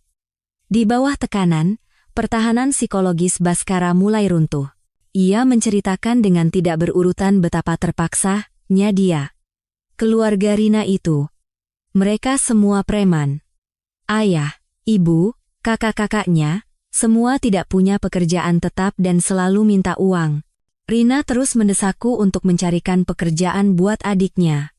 Di bawah tekanan, pertahanan psikologis Baskara mulai runtuh. Ia menceritakan dengan tidak berurutan betapa terpaksanya dia. Keluarga Rina itu. Mereka semua preman. Ayah, ibu, kakak-kakaknya, semua tidak punya pekerjaan tetap dan selalu minta uang. Rina terus mendesakku untuk mencarikan pekerjaan buat adiknya.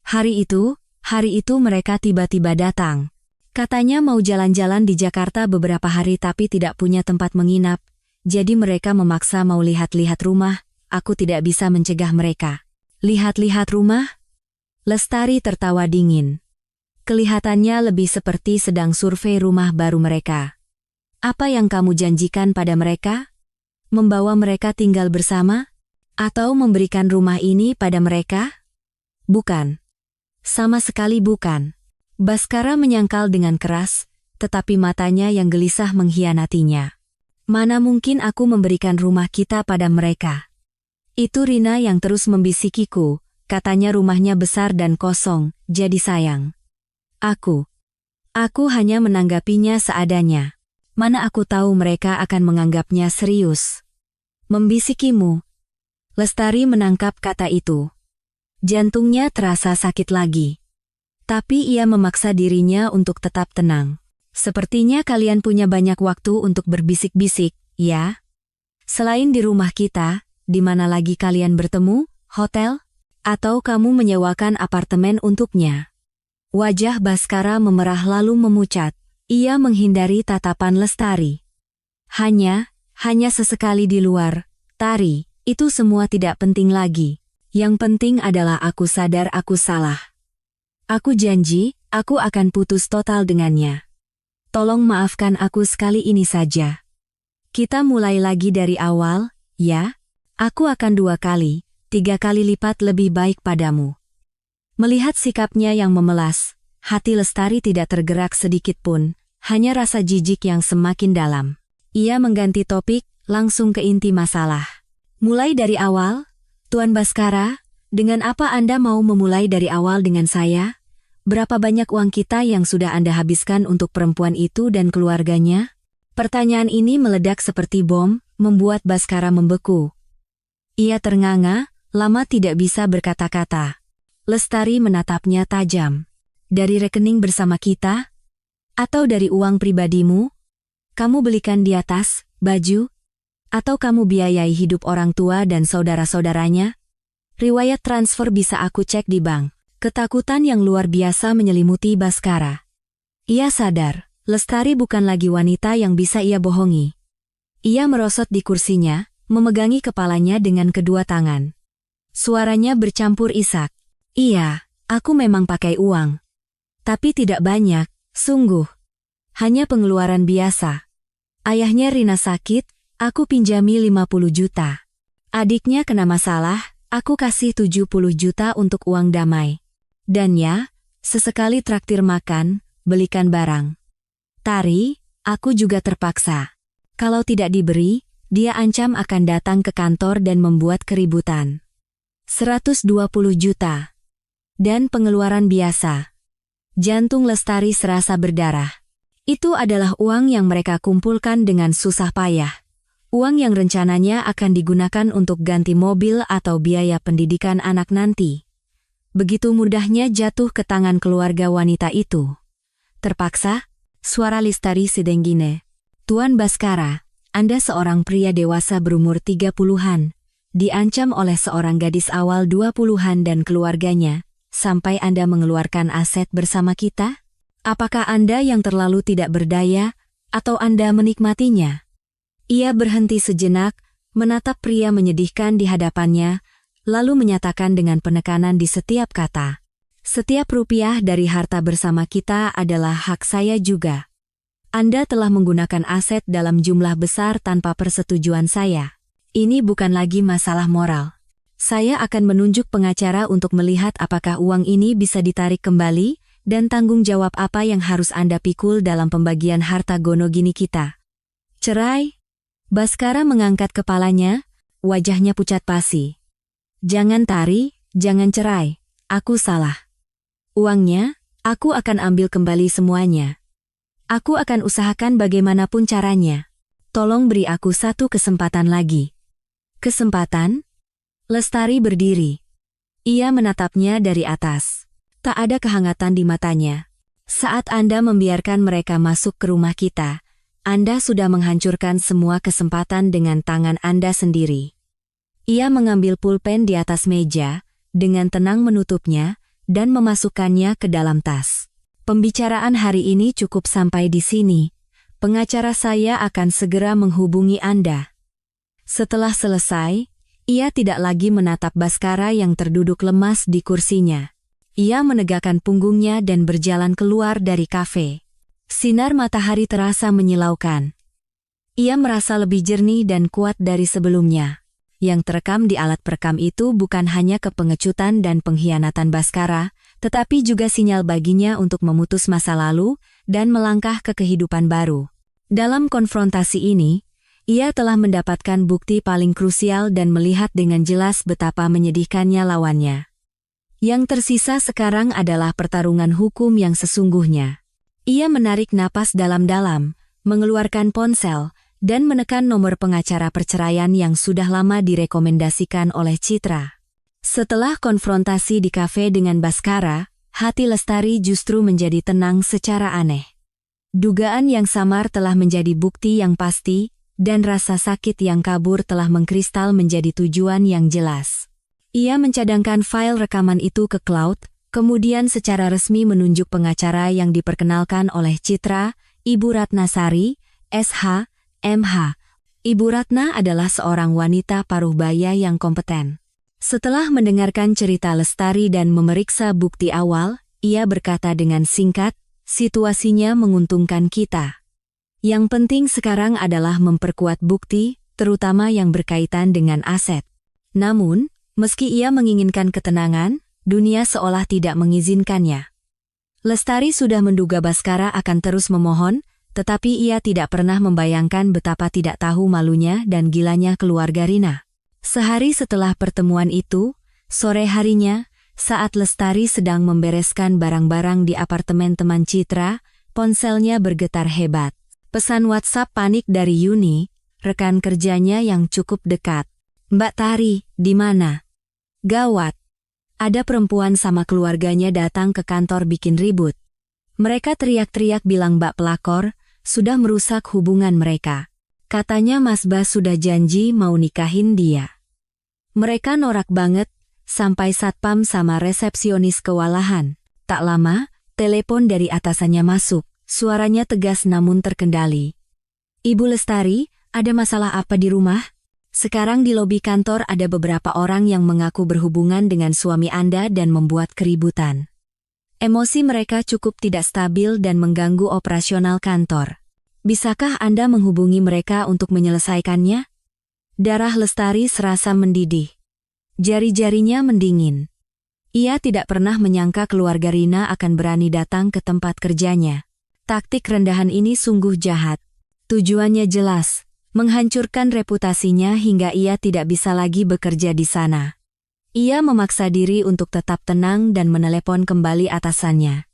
Hari itu mereka tiba-tiba datang. Katanya mau jalan-jalan di Jakarta beberapa hari tapi tidak punya tempat menginap, jadi mereka memaksa mau lihat-lihat rumah, aku tidak bisa mencegah mereka. Lihat-lihat rumah? Lestari tertawa dingin. Kelihatannya lebih seperti sedang survei rumah baru mereka. Apa yang kamu janjikan pada mereka? Membawa mereka tinggal bersama? Atau memberikan rumah ini pada mereka? Bukan. Sama sekali bukan. Baskara menyangkal dengan keras, tetapi matanya yang gelisah mengkhianatinya. Mana mungkin aku memberikan rumah kita pada mereka. Itu Rina yang terus membisikiku, katanya rumahnya besar dan kosong, jadi sayang. Aku hanya menanggapinya seadanya. Mana aku tahu mereka akan menganggapnya serius. Membisikimu. Lestari menangkap kata itu. Jantungnya terasa sakit lagi. Tapi ia memaksa dirinya untuk tetap tenang. Sepertinya kalian punya banyak waktu untuk berbisik-bisik, ya? Selain di rumah kita, di mana lagi kalian bertemu? Hotel? Atau kamu menyewakan apartemen untuknya? Wajah Baskara memerah lalu memucat. Ia menghindari tatapan Lestari. Hanya sesekali di luar, Tari, itu semua tidak penting lagi. Yang penting adalah aku sadar aku salah. Aku janji, aku akan putus total dengannya. Tolong maafkan aku sekali ini saja. Kita mulai lagi dari awal, ya? Aku akan 2 kali, 3 kali lipat lebih baik padamu. Melihat sikapnya yang memelas, hati Lestari tidak tergerak sedikit pun, hanya rasa jijik yang semakin dalam. Ia mengganti topik, langsung ke inti masalah. Mulai dari awal? Tuan Baskara, dengan apa Anda mau memulai dari awal dengan saya? Berapa banyak uang kita yang sudah Anda habiskan untuk perempuan itu dan keluarganya? Pertanyaan ini meledak seperti bom, membuat Baskara membeku. Ia ternganga, lama tidak bisa berkata-kata. Lestari menatapnya tajam. Dari rekening bersama kita? Atau dari uang pribadimu? Kamu belikan dia tas, baju? Atau kamu biayai hidup orang tua dan saudara-saudaranya? Riwayat transfer bisa aku cek di bank. Ketakutan yang luar biasa menyelimuti Baskara. Ia sadar, Lestari bukan lagi wanita yang bisa ia bohongi. Ia merosot di kursinya, memegangi kepalanya dengan kedua tangan. Suaranya bercampur isak. Iya, aku memang pakai uang. Tapi tidak banyak, sungguh. Hanya pengeluaran biasa. Ayahnya Rina sakit, aku pinjami 50 juta. Adiknya kena masalah, aku kasih 70 juta untuk uang damai. Dan ya, sesekali traktir makan, belikan barang. Tari, aku juga terpaksa. Kalau tidak diberi, dia ancam akan datang ke kantor dan membuat keributan. 120 juta. Dan pengeluaran biasa. Jantung Lestari serasa berdarah. Itu adalah uang yang mereka kumpulkan dengan susah payah. Uang yang rencananya akan digunakan untuk ganti mobil atau biaya pendidikan anak nanti. Begitu mudahnya jatuh ke tangan keluarga wanita itu. Terpaksa, suara Lestari sedenggine. Tuan Baskara, Anda seorang pria dewasa berumur 30-an, diancam oleh seorang gadis awal 20-an dan keluarganya, sampai Anda mengeluarkan aset bersama kita? Apakah Anda yang terlalu tidak berdaya, atau Anda menikmatinya? Ia berhenti sejenak, menatap pria menyedihkan di hadapannya, lalu menyatakan dengan penekanan di setiap kata. Setiap rupiah dari harta bersama kita adalah hak saya juga. Anda telah menggunakan aset dalam jumlah besar tanpa persetujuan saya. Ini bukan lagi masalah moral. Saya akan menunjuk pengacara untuk melihat apakah uang ini bisa ditarik kembali, dan tanggung jawab apa yang harus Anda pikul dalam pembagian harta gono gini kita. Cerai? Baskara mengangkat kepalanya, wajahnya pucat pasi. Jangan Tari, jangan cerai, aku salah. Uangnya, aku akan ambil kembali semuanya. Aku akan usahakan bagaimanapun caranya. Tolong beri aku satu kesempatan lagi. Kesempatan? Lestari berdiri. Ia menatapnya dari atas. Tak ada kehangatan di matanya. Saat Anda membiarkan mereka masuk ke rumah kita, Anda sudah menghancurkan semua kesempatan dengan tangan Anda sendiri. Ia mengambil pulpen di atas meja, dengan tenang menutupnya, dan memasukkannya ke dalam tas. Pembicaraan hari ini cukup sampai di sini. Pengacara saya akan segera menghubungi Anda. Setelah selesai, ia tidak lagi menatap Baskara yang terduduk lemas di kursinya. Ia menegakkan punggungnya dan berjalan keluar dari kafe. Sinar matahari terasa menyilaukan. Ia merasa lebih jernih dan kuat dari sebelumnya. Yang terekam di alat perekam itu bukan hanya kepengecutan dan pengkhianatan Baskara, tetapi juga sinyal baginya untuk memutus masa lalu dan melangkah ke kehidupan baru. Dalam konfrontasi ini, Ia telah mendapatkan bukti paling krusial dan melihat dengan jelas betapa menyedihkannya lawannya. Yang tersisa sekarang adalah pertarungan hukum yang sesungguhnya. Ia menarik napas dalam-dalam, mengeluarkan ponsel, dan menekan nomor pengacara perceraian yang sudah lama direkomendasikan oleh Citra. Setelah konfrontasi di kafe dengan Baskara, hati Lestari justru menjadi tenang secara aneh. Dugaan yang samar telah menjadi bukti yang pasti, dan rasa sakit yang kabur telah mengkristal menjadi tujuan yang jelas. Ia mencadangkan file rekaman itu ke cloud, kemudian secara resmi menunjuk pengacara yang diperkenalkan oleh Citra, Ibu Ratnasari, SH, MH. Ibu Ratna adalah seorang wanita paruh baya yang kompeten. Setelah mendengarkan cerita Lestari dan memeriksa bukti awal, ia berkata dengan singkat, "Situasinya menguntungkan kita. Yang penting sekarang adalah memperkuat bukti, terutama yang berkaitan dengan aset." Namun, meski ia menginginkan ketenangan, dunia seolah tidak mengizinkannya. Lestari sudah menduga Baskara akan terus memohon, tetapi ia tidak pernah membayangkan betapa tidak tahu malunya dan gilanya keluarga Rina. Sehari setelah pertemuan itu, sore harinya, saat Lestari sedang membereskan barang-barang di apartemen teman Citra, ponselnya bergetar hebat. Pesan WhatsApp panik dari Yuni, rekan kerjanya yang cukup dekat. "Mbak Tari, di mana?" Gawat. Ada perempuan sama keluarganya datang ke kantor bikin ribut. Mereka teriak-teriak bilang Mbak pelakor sudah merusak hubungan mereka. Katanya Mas Bas sudah janji mau nikahin dia. Mereka norak banget, sampai satpam sama resepsionis kewalahan. Tak lama, telepon dari atasannya masuk. Suaranya tegas namun terkendali. "Ibu Lestari, ada masalah apa di rumah? Sekarang di lobi kantor ada beberapa orang yang mengaku berhubungan dengan suami Anda dan membuat keributan. Emosi mereka cukup tidak stabil dan mengganggu operasional kantor. Bisakah Anda menghubungi mereka untuk menyelesaikannya?" Darah Lestari serasa mendidih. Jari-jarinya mendingin. Ia tidak pernah menyangka keluarga Rina akan berani datang ke tempat kerjanya. Taktik rendahan ini sungguh jahat. Tujuannya jelas, menghancurkan reputasinya hingga ia tidak bisa lagi bekerja di sana. Ia memaksa diri untuk tetap tenang dan menelepon kembali atasannya.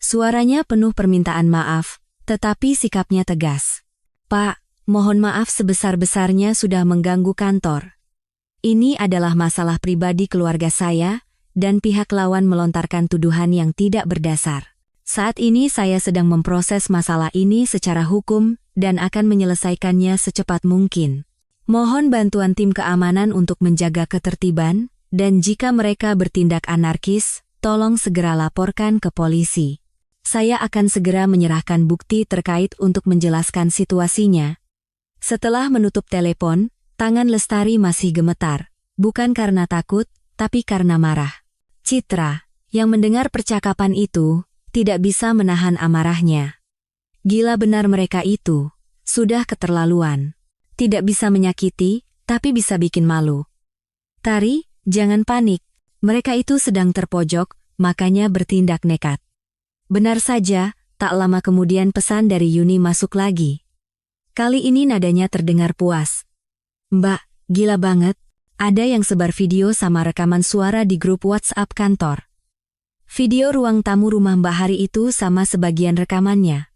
Suaranya penuh permintaan maaf, tetapi sikapnya tegas. "Pak, mohon maaf sebesar-besarnya sudah mengganggu kantor. Ini adalah masalah pribadi keluarga saya, dan pihak lawan melontarkan tuduhan yang tidak berdasar. Saat ini saya sedang memproses masalah ini secara hukum dan akan menyelesaikannya secepat mungkin. Mohon bantuan tim keamanan untuk menjaga ketertiban, dan jika mereka bertindak anarkis, tolong segera laporkan ke polisi. Saya akan segera menyerahkan bukti terkait untuk menjelaskan situasinya." Setelah menutup telepon, tangan Lestari masih gemetar, bukan karena takut, tapi karena marah. Citra, yang mendengar percakapan itu, tidak bisa menahan amarahnya. Gila benar mereka itu, sudah keterlaluan. Tidak bisa menyakiti, tapi bisa bikin malu. "Tari, jangan panik, mereka itu sedang terpojok, makanya bertindak nekat." Benar saja, tak lama kemudian pesan dari Yuni masuk lagi. Kali ini nadanya terdengar puas. "Mbak, gila banget, ada yang sebar video sama rekaman suara di grup WhatsApp kantor. Video ruang tamu rumah Mbak Hari itu sama sebagian rekamannya.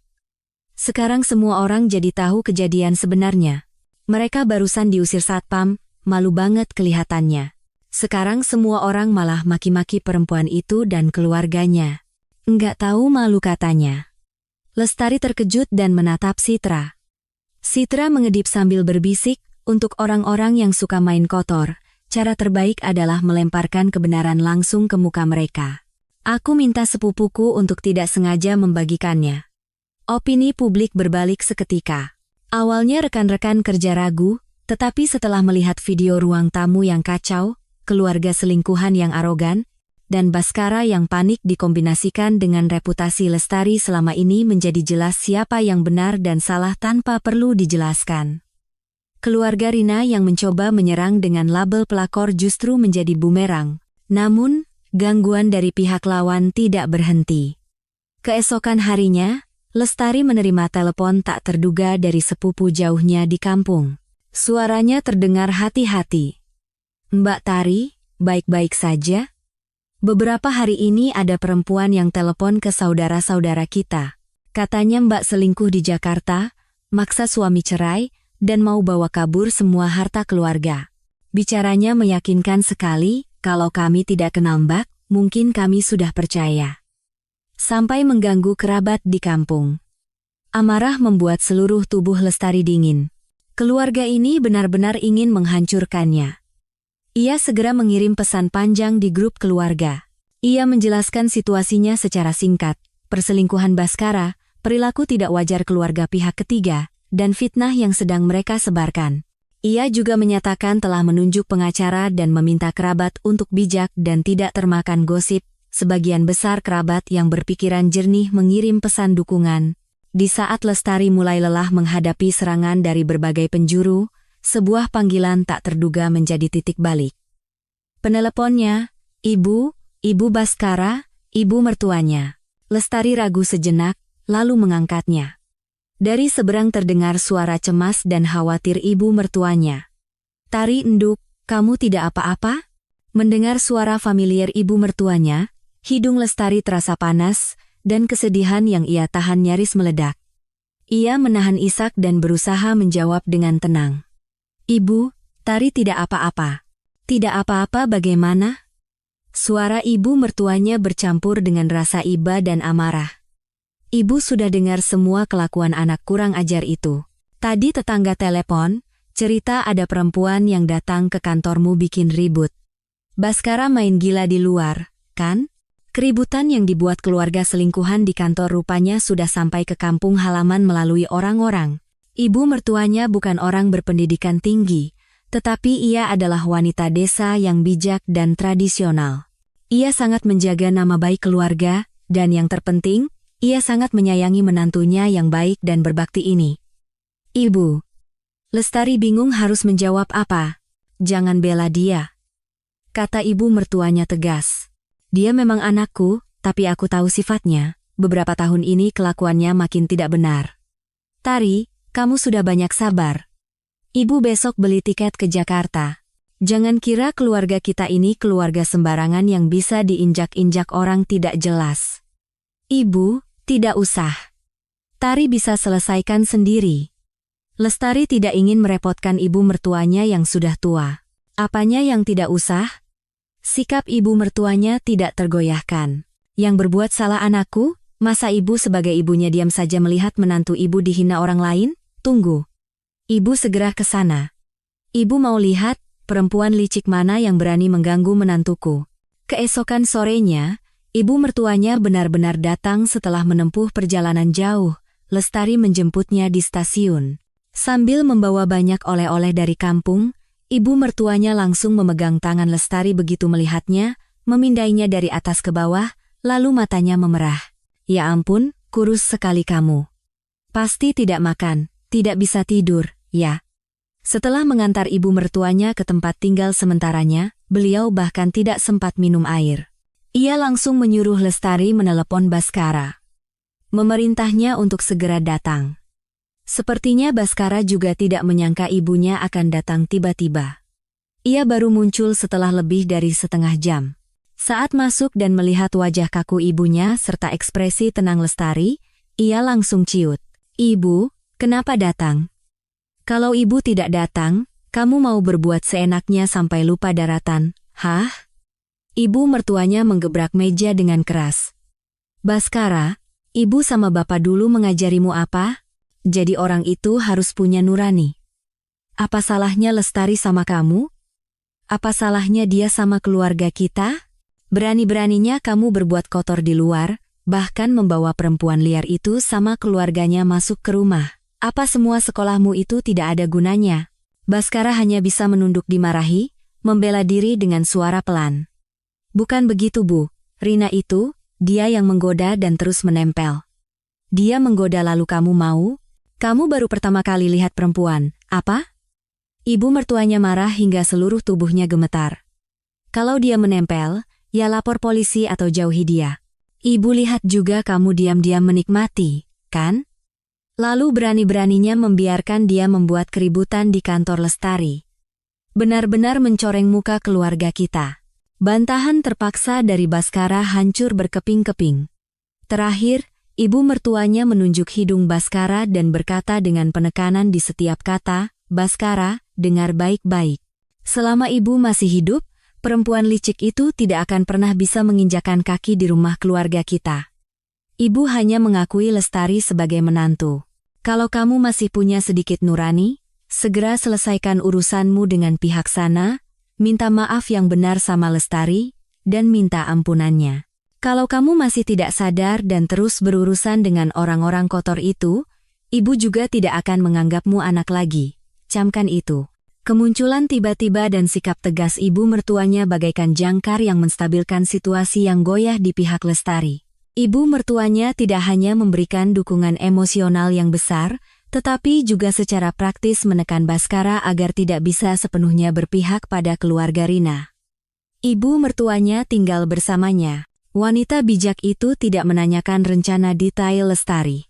Sekarang semua orang jadi tahu kejadian sebenarnya. Mereka barusan diusir satpam, malu banget kelihatannya. Sekarang semua orang malah maki-maki perempuan itu dan keluarganya. Nggak tahu malu katanya." Lestari terkejut dan menatap Citra. Citra mengedip sambil berbisik, "Untuk orang-orang yang suka main kotor, cara terbaik adalah melemparkan kebenaran langsung ke muka mereka. Aku minta sepupuku untuk tidak sengaja membagikannya." Opini publik berbalik seketika. Awalnya rekan-rekan kerja ragu, tetapi setelah melihat video ruang tamu yang kacau, keluarga selingkuhan yang arogan, dan Baskara yang panik dikombinasikan dengan reputasi Lestari selama ini menjadi jelas siapa yang benar dan salah tanpa perlu dijelaskan. Keluarga Rina yang mencoba menyerang dengan label pelakor justru menjadi bumerang. Namun, gangguan dari pihak lawan tidak berhenti. Keesokan harinya, Lestari menerima telepon tak terduga dari sepupu jauhnya di kampung. Suaranya terdengar hati-hati. "Mbak Tari, baik-baik saja? Beberapa hari ini ada perempuan yang telepon ke saudara-saudara kita. Katanya Mbak selingkuh di Jakarta, maksa suami cerai, dan mau bawa kabur semua harta keluarga. Bicaranya meyakinkan sekali, kalau kami tidak kenal Mbak, mungkin kami sudah percaya. Sampai mengganggu kerabat di kampung." Amarah membuat seluruh tubuh Lestari dingin. Keluarga ini benar-benar ingin menghancurkannya. Ia segera mengirim pesan panjang di grup keluarga. Ia menjelaskan situasinya secara singkat, perselingkuhan Baskara, perilaku tidak wajar keluarga pihak ketiga, dan fitnah yang sedang mereka sebarkan. Ia juga menyatakan telah menunjuk pengacara dan meminta kerabat untuk bijak dan tidak termakan gosip. Sebagian besar kerabat yang berpikiran jernih mengirim pesan dukungan. Di saat Lestari mulai lelah menghadapi serangan dari berbagai penjuru, sebuah panggilan tak terduga menjadi titik balik. Peneleponnya, Ibu Baskara, ibu mertuanya. Lestari ragu sejenak, lalu mengangkatnya. Dari seberang terdengar suara cemas dan khawatir ibu mertuanya. "Tari Enduk, kamu tidak apa-apa?" Mendengar suara familiar ibu mertuanya, hidung Lestari terasa panas, dan kesedihan yang ia tahan nyaris meledak. Ia menahan isak dan berusaha menjawab dengan tenang. "Ibu, Tari tidak apa-apa." "Tidak apa-apa bagaimana?" Suara ibu mertuanya bercampur dengan rasa iba dan amarah. "Ibu sudah dengar semua kelakuan anak kurang ajar itu. Tadi tetangga telepon, cerita ada perempuan yang datang ke kantormu bikin ribut. Baskara main gila di luar, kan? Keributan yang dibuat keluarga selingkuhan di kantor rupanya sudah sampai ke kampung halaman melalui orang-orang. Ibu mertuanya bukan orang berpendidikan tinggi, tetapi ia adalah wanita desa yang bijak dan tradisional. Ia sangat menjaga nama baik keluarga, dan yang terpenting, ia sangat menyayangi menantunya yang baik dan berbakti ini." "Ibu." Lestari bingung harus menjawab apa. "Jangan bela dia," kata ibu mertuanya tegas. "Dia memang anakku, tapi aku tahu sifatnya. Beberapa tahun ini kelakuannya makin tidak benar. Tari, kamu sudah banyak sabar. Ibu besok beli tiket ke Jakarta. Jangan kira keluarga kita ini keluarga sembarangan yang bisa diinjak-injak orang tidak jelas." "Ibu, tidak usah. Tari bisa selesaikan sendiri." Lestari tidak ingin merepotkan ibu mertuanya yang sudah tua. "Apanya yang tidak usah?" Sikap ibu mertuanya tidak tergoyahkan. "Yang berbuat salah anakku? Masa ibu sebagai ibunya diam saja melihat menantu ibu dihina orang lain? Tunggu. Ibu segera ke sana. Ibu mau lihat perempuan licik mana yang berani mengganggu menantuku." Keesokan sorenya, ibu mertuanya benar-benar datang setelah menempuh perjalanan jauh. Lestari menjemputnya di stasiun. Sambil membawa banyak oleh-oleh dari kampung, ibu mertuanya langsung memegang tangan Lestari begitu melihatnya, memindainya dari atas ke bawah, lalu matanya memerah. "Ya ampun, kurus sekali kamu. Pasti tidak makan, tidak bisa tidur, ya?" Setelah mengantar ibu mertuanya ke tempat tinggal sementaranya, beliau bahkan tidak sempat minum air. Ia langsung menyuruh Lestari menelepon Baskara. Memerintahnya untuk segera datang. Sepertinya Baskara juga tidak menyangka ibunya akan datang tiba-tiba. Ia baru muncul setelah lebih dari setengah jam. Saat masuk dan melihat wajah kaku ibunya serta ekspresi tenang Lestari, ia langsung ciut. "Ibu, kenapa datang? Kalau ibu tidak datang, kamu mau berbuat seenaknya sampai lupa daratan, hah?" Ibu mertuanya menggebrak meja dengan keras. "Baskara, ibu sama bapak dulu mengajarimu apa? Jadi orang itu harus punya nurani. Apa salahnya Lestari sama kamu? Apa salahnya dia sama keluarga kita? Berani-beraninya kamu berbuat kotor di luar, bahkan membawa perempuan liar itu sama keluarganya masuk ke rumah. Apa semua sekolahmu itu tidak ada gunanya?" Baskara hanya bisa menunduk dimarahi, membela diri dengan suara pelan. "Bukan begitu Bu, Rina itu, dia yang menggoda dan terus menempel. Dia menggoda lalu kamu mau? Kamu baru pertama kali lihat perempuan, apa?" Ibu mertuanya marah hingga seluruh tubuhnya gemetar. "Kalau dia menempel, ya lapor polisi atau jauhi dia. Ibu lihat juga kamu diam-diam menikmati, kan? Lalu berani-beraninya membiarkan dia membuat keributan di kantor Lestari. Benar-benar mencoreng muka keluarga kita. Bantahan terpaksa dari Baskara hancur berkeping-keping. Terakhir, ibu mertuanya menunjuk hidung Baskara dan berkata dengan penekanan di setiap kata, "Baskara, dengar baik-baik. Selama ibu masih hidup, perempuan licik itu tidak akan pernah bisa menginjakan kaki di rumah keluarga kita. Ibu hanya mengakui Lestari sebagai menantu. Kalau kamu masih punya sedikit nurani, segera selesaikan urusanmu dengan pihak sana, minta maaf yang benar sama Lestari, dan minta ampunannya. Kalau kamu masih tidak sadar dan terus berurusan dengan orang-orang kotor itu, ibu juga tidak akan menganggapmu anak lagi. Camkan itu." Kemunculan tiba-tiba dan sikap tegas ibu mertuanya bagaikan jangkar yang menstabilkan situasi yang goyah di pihak Lestari. Ibu mertuanya tidak hanya memberikan dukungan emosional yang besar, tetapi juga secara praktis menekan Baskara agar tidak bisa sepenuhnya berpihak pada keluarga Rina. Ibu mertuanya tinggal bersamanya. Wanita bijak itu tidak menanyakan rencana detail Lestari.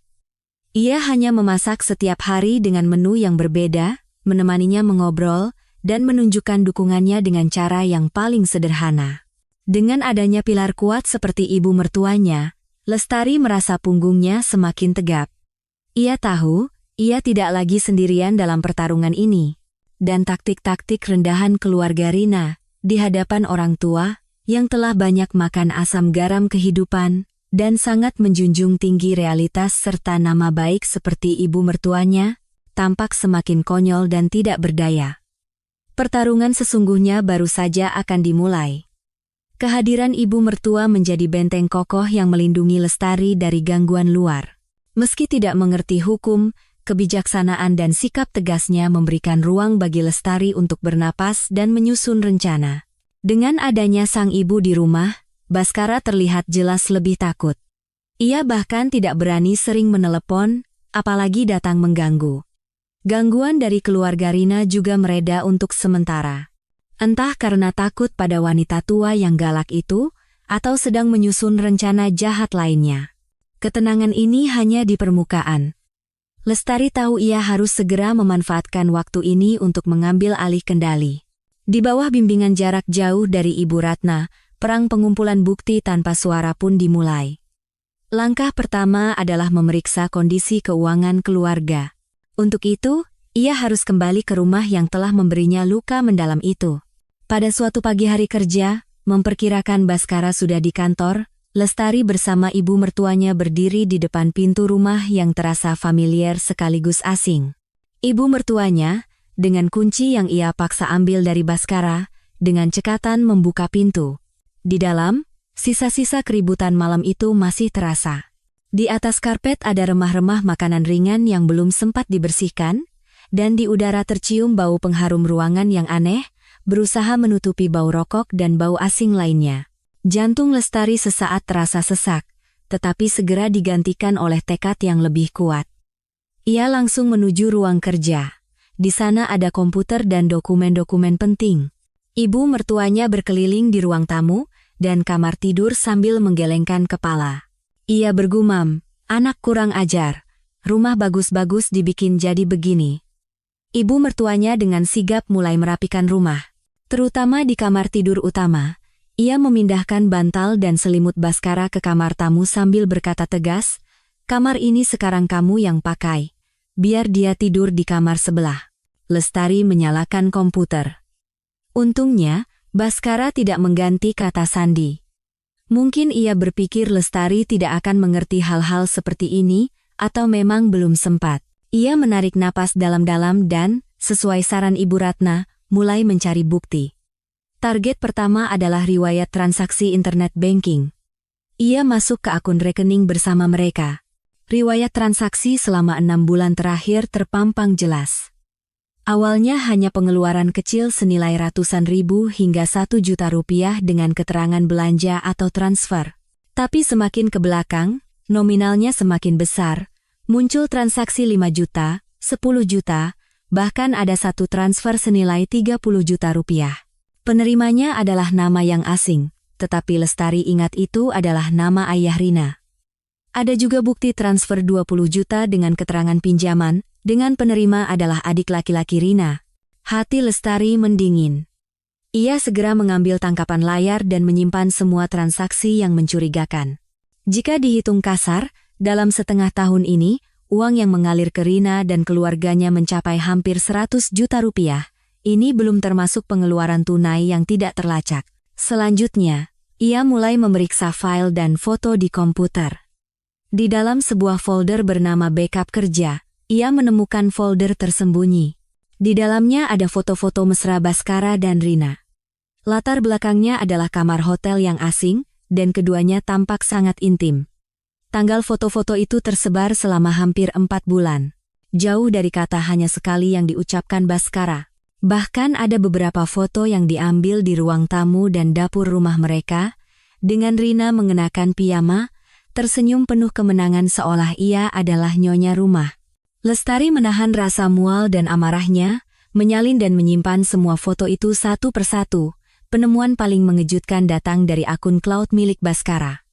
Ia hanya memasak setiap hari dengan menu yang berbeda, menemaninya mengobrol, dan menunjukkan dukungannya dengan cara yang paling sederhana. Dengan adanya pilar kuat seperti ibu mertuanya, Lestari merasa punggungnya semakin tegap. Ia tahu, ia tidak lagi sendirian dalam pertarungan ini. Dan taktik-taktik rendahan keluarga Rina, di hadapan orang tua, yang telah banyak makan asam garam kehidupan, dan sangat menjunjung tinggi realitas serta nama baik seperti ibu mertuanya, tampak semakin konyol dan tidak berdaya. Pertarungan sesungguhnya baru saja akan dimulai. Kehadiran ibu mertua menjadi benteng kokoh yang melindungi Lestari dari gangguan luar. Meski tidak mengerti hukum, kebijaksanaan dan sikap tegasnya memberikan ruang bagi Lestari untuk bernapas dan menyusun rencana. Dengan adanya sang ibu di rumah, Baskara terlihat jelas lebih takut. Ia bahkan tidak berani sering menelepon, apalagi datang mengganggu. Gangguan dari keluarga Rina juga mereda untuk sementara. Entah karena takut pada wanita tua yang galak itu, atau sedang menyusun rencana jahat lainnya. Ketenangan ini hanya di permukaan. Lestari tahu ia harus segera memanfaatkan waktu ini untuk mengambil alih kendali. Di bawah bimbingan jarak jauh dari Ibu Ratna, perang pengumpulan bukti tanpa suara pun dimulai. Langkah pertama adalah memeriksa kondisi keuangan keluarga. Untuk itu, ia harus kembali ke rumah yang telah memberinya luka mendalam itu. Pada suatu pagi hari kerja, memperkirakan Baskara sudah di kantor, Lestari bersama ibu mertuanya berdiri di depan pintu rumah yang terasa familiar sekaligus asing. Ibu mertuanya, dengan kunci yang ia paksa ambil dari Baskara, dengan cekatan membuka pintu. Di dalam, sisa-sisa keributan malam itu masih terasa. Di atas karpet ada remah-remah makanan ringan yang belum sempat dibersihkan, dan di udara tercium bau pengharum ruangan yang aneh, berusaha menutupi bau rokok dan bau asing lainnya. Jantung Lestari sesaat terasa sesak, tetapi segera digantikan oleh tekad yang lebih kuat. Ia langsung menuju ruang kerja. Di sana ada komputer dan dokumen-dokumen penting. Ibu mertuanya berkeliling di ruang tamu dan kamar tidur sambil menggelengkan kepala. Ia bergumam, "Anak kurang ajar, rumah bagus-bagus dibikin jadi begini." Ibu mertuanya dengan sigap mulai merapikan rumah. Terutama di kamar tidur utama, ia memindahkan bantal dan selimut Baskara ke kamar tamu sambil berkata tegas, "Kamar ini sekarang kamu yang pakai. Biar dia tidur di kamar sebelah." Lestari menyalakan komputer. Untungnya, Baskara tidak mengganti kata sandi. Mungkin ia berpikir Lestari tidak akan mengerti hal-hal seperti ini, atau memang belum sempat. Ia menarik napas dalam-dalam dan, sesuai saran Ibu Ratna, mulai mencari bukti. Target pertama adalah riwayat transaksi internet banking. Ia masuk ke akun rekening bersama mereka. Riwayat transaksi selama 6 bulan terakhir terpampang jelas. Awalnya hanya pengeluaran kecil senilai ratusan ribu hingga 1 juta rupiah dengan keterangan belanja atau transfer. Tapi semakin ke belakang, nominalnya semakin besar, muncul transaksi 5 juta, 10 juta, bahkan ada satu transfer senilai 30 juta rupiah. Penerimanya adalah nama yang asing, tetapi Lestari ingat itu adalah nama ayah Rina. Ada juga bukti transfer 20 juta dengan keterangan pinjaman, dengan penerima adalah adik laki-laki Rina. Hati Lestari mendingin. Ia segera mengambil tangkapan layar dan menyimpan semua transaksi yang mencurigakan. Jika dihitung kasar, dalam setengah tahun ini, uang yang mengalir ke Rina dan keluarganya mencapai hampir 100 juta rupiah. Ini belum termasuk pengeluaran tunai yang tidak terlacak. Selanjutnya, ia mulai memeriksa file dan foto di komputer. Di dalam sebuah folder bernama backup kerja, ia menemukan folder tersembunyi. Di dalamnya ada foto-foto mesra Baskara dan Rina. Latar belakangnya adalah kamar hotel yang asing, dan keduanya tampak sangat intim. Tanggal foto-foto itu tersebar selama hampir 4 bulan. Jauh dari kata hanya sekali yang diucapkan Baskara. Bahkan ada beberapa foto yang diambil di ruang tamu dan dapur rumah mereka, dengan Rina mengenakan piyama, tersenyum penuh kemenangan seolah ia adalah nyonya rumah. Lestari menahan rasa mual dan amarahnya, menyalin dan menyimpan semua foto itu satu persatu. Penemuan paling mengejutkan datang dari akun cloud milik Baskara.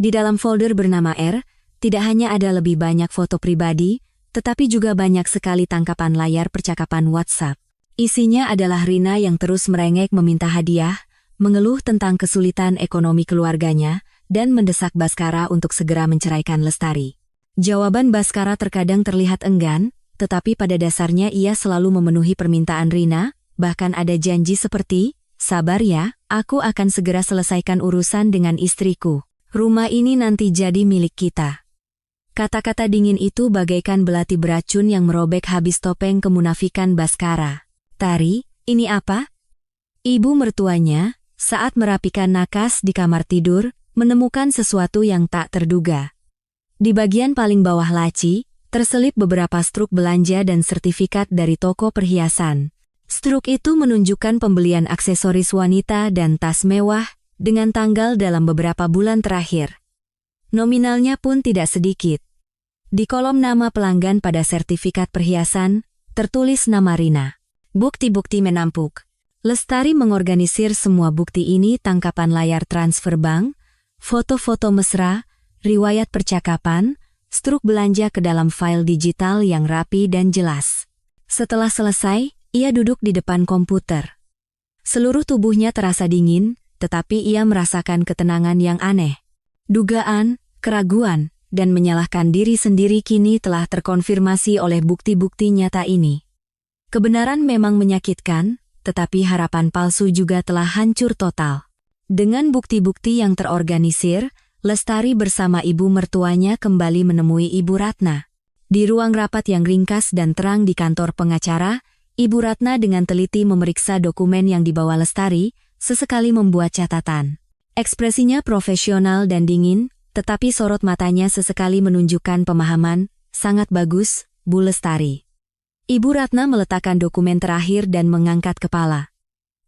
Di dalam folder bernama R, tidak hanya ada lebih banyak foto pribadi, tetapi juga banyak sekali tangkapan layar percakapan WhatsApp. Isinya adalah Rina yang terus merengek meminta hadiah, mengeluh tentang kesulitan ekonomi keluarganya, dan mendesak Baskara untuk segera menceraikan Lestari. Jawaban Baskara terkadang terlihat enggan, tetapi pada dasarnya ia selalu memenuhi permintaan Rina, bahkan ada janji seperti, "Sabar ya, aku akan segera selesaikan urusan dengan istriku. Rumah ini nanti jadi milik kita." Kata-kata dingin itu bagaikan belati beracun yang merobek habis topeng kemunafikan Baskara. "Tari, ini apa?" Ibu mertuanya, saat merapikan nakas di kamar tidur, menemukan sesuatu yang tak terduga. Di bagian paling bawah laci, terselip beberapa struk belanja dan sertifikat dari toko perhiasan. Struk itu menunjukkan pembelian aksesoris wanita dan tas mewah, dengan tanggal dalam beberapa bulan terakhir. Nominalnya pun tidak sedikit. Di kolom nama pelanggan pada sertifikat perhiasan, tertulis nama Rina. Bukti-bukti menampuk. Lestari mengorganisir semua bukti ini: tangkapan layar transfer bank, foto-foto mesra, riwayat percakapan, struk belanja ke dalam file digital yang rapi dan jelas. Setelah selesai, ia duduk di depan komputer. Seluruh tubuhnya terasa dingin, tetapi ia merasakan ketenangan yang aneh. Dugaan, keraguan, dan menyalahkan diri sendiri kini telah terkonfirmasi oleh bukti-bukti nyata ini. Kebenaran memang menyakitkan, tetapi harapan palsu juga telah hancur total. Dengan bukti-bukti yang terorganisir, Lestari bersama ibu mertuanya kembali menemui Ibu Ratna. Di ruang rapat yang ringkas dan terang di kantor pengacara, Ibu Ratna dengan teliti memeriksa dokumen yang dibawa Lestari, sesekali membuat catatan. Ekspresinya profesional dan dingin, tetapi sorot matanya sesekali menunjukkan pemahaman. "Sangat bagus, Bu Lestari." Ibu Ratna meletakkan dokumen terakhir dan mengangkat kepala.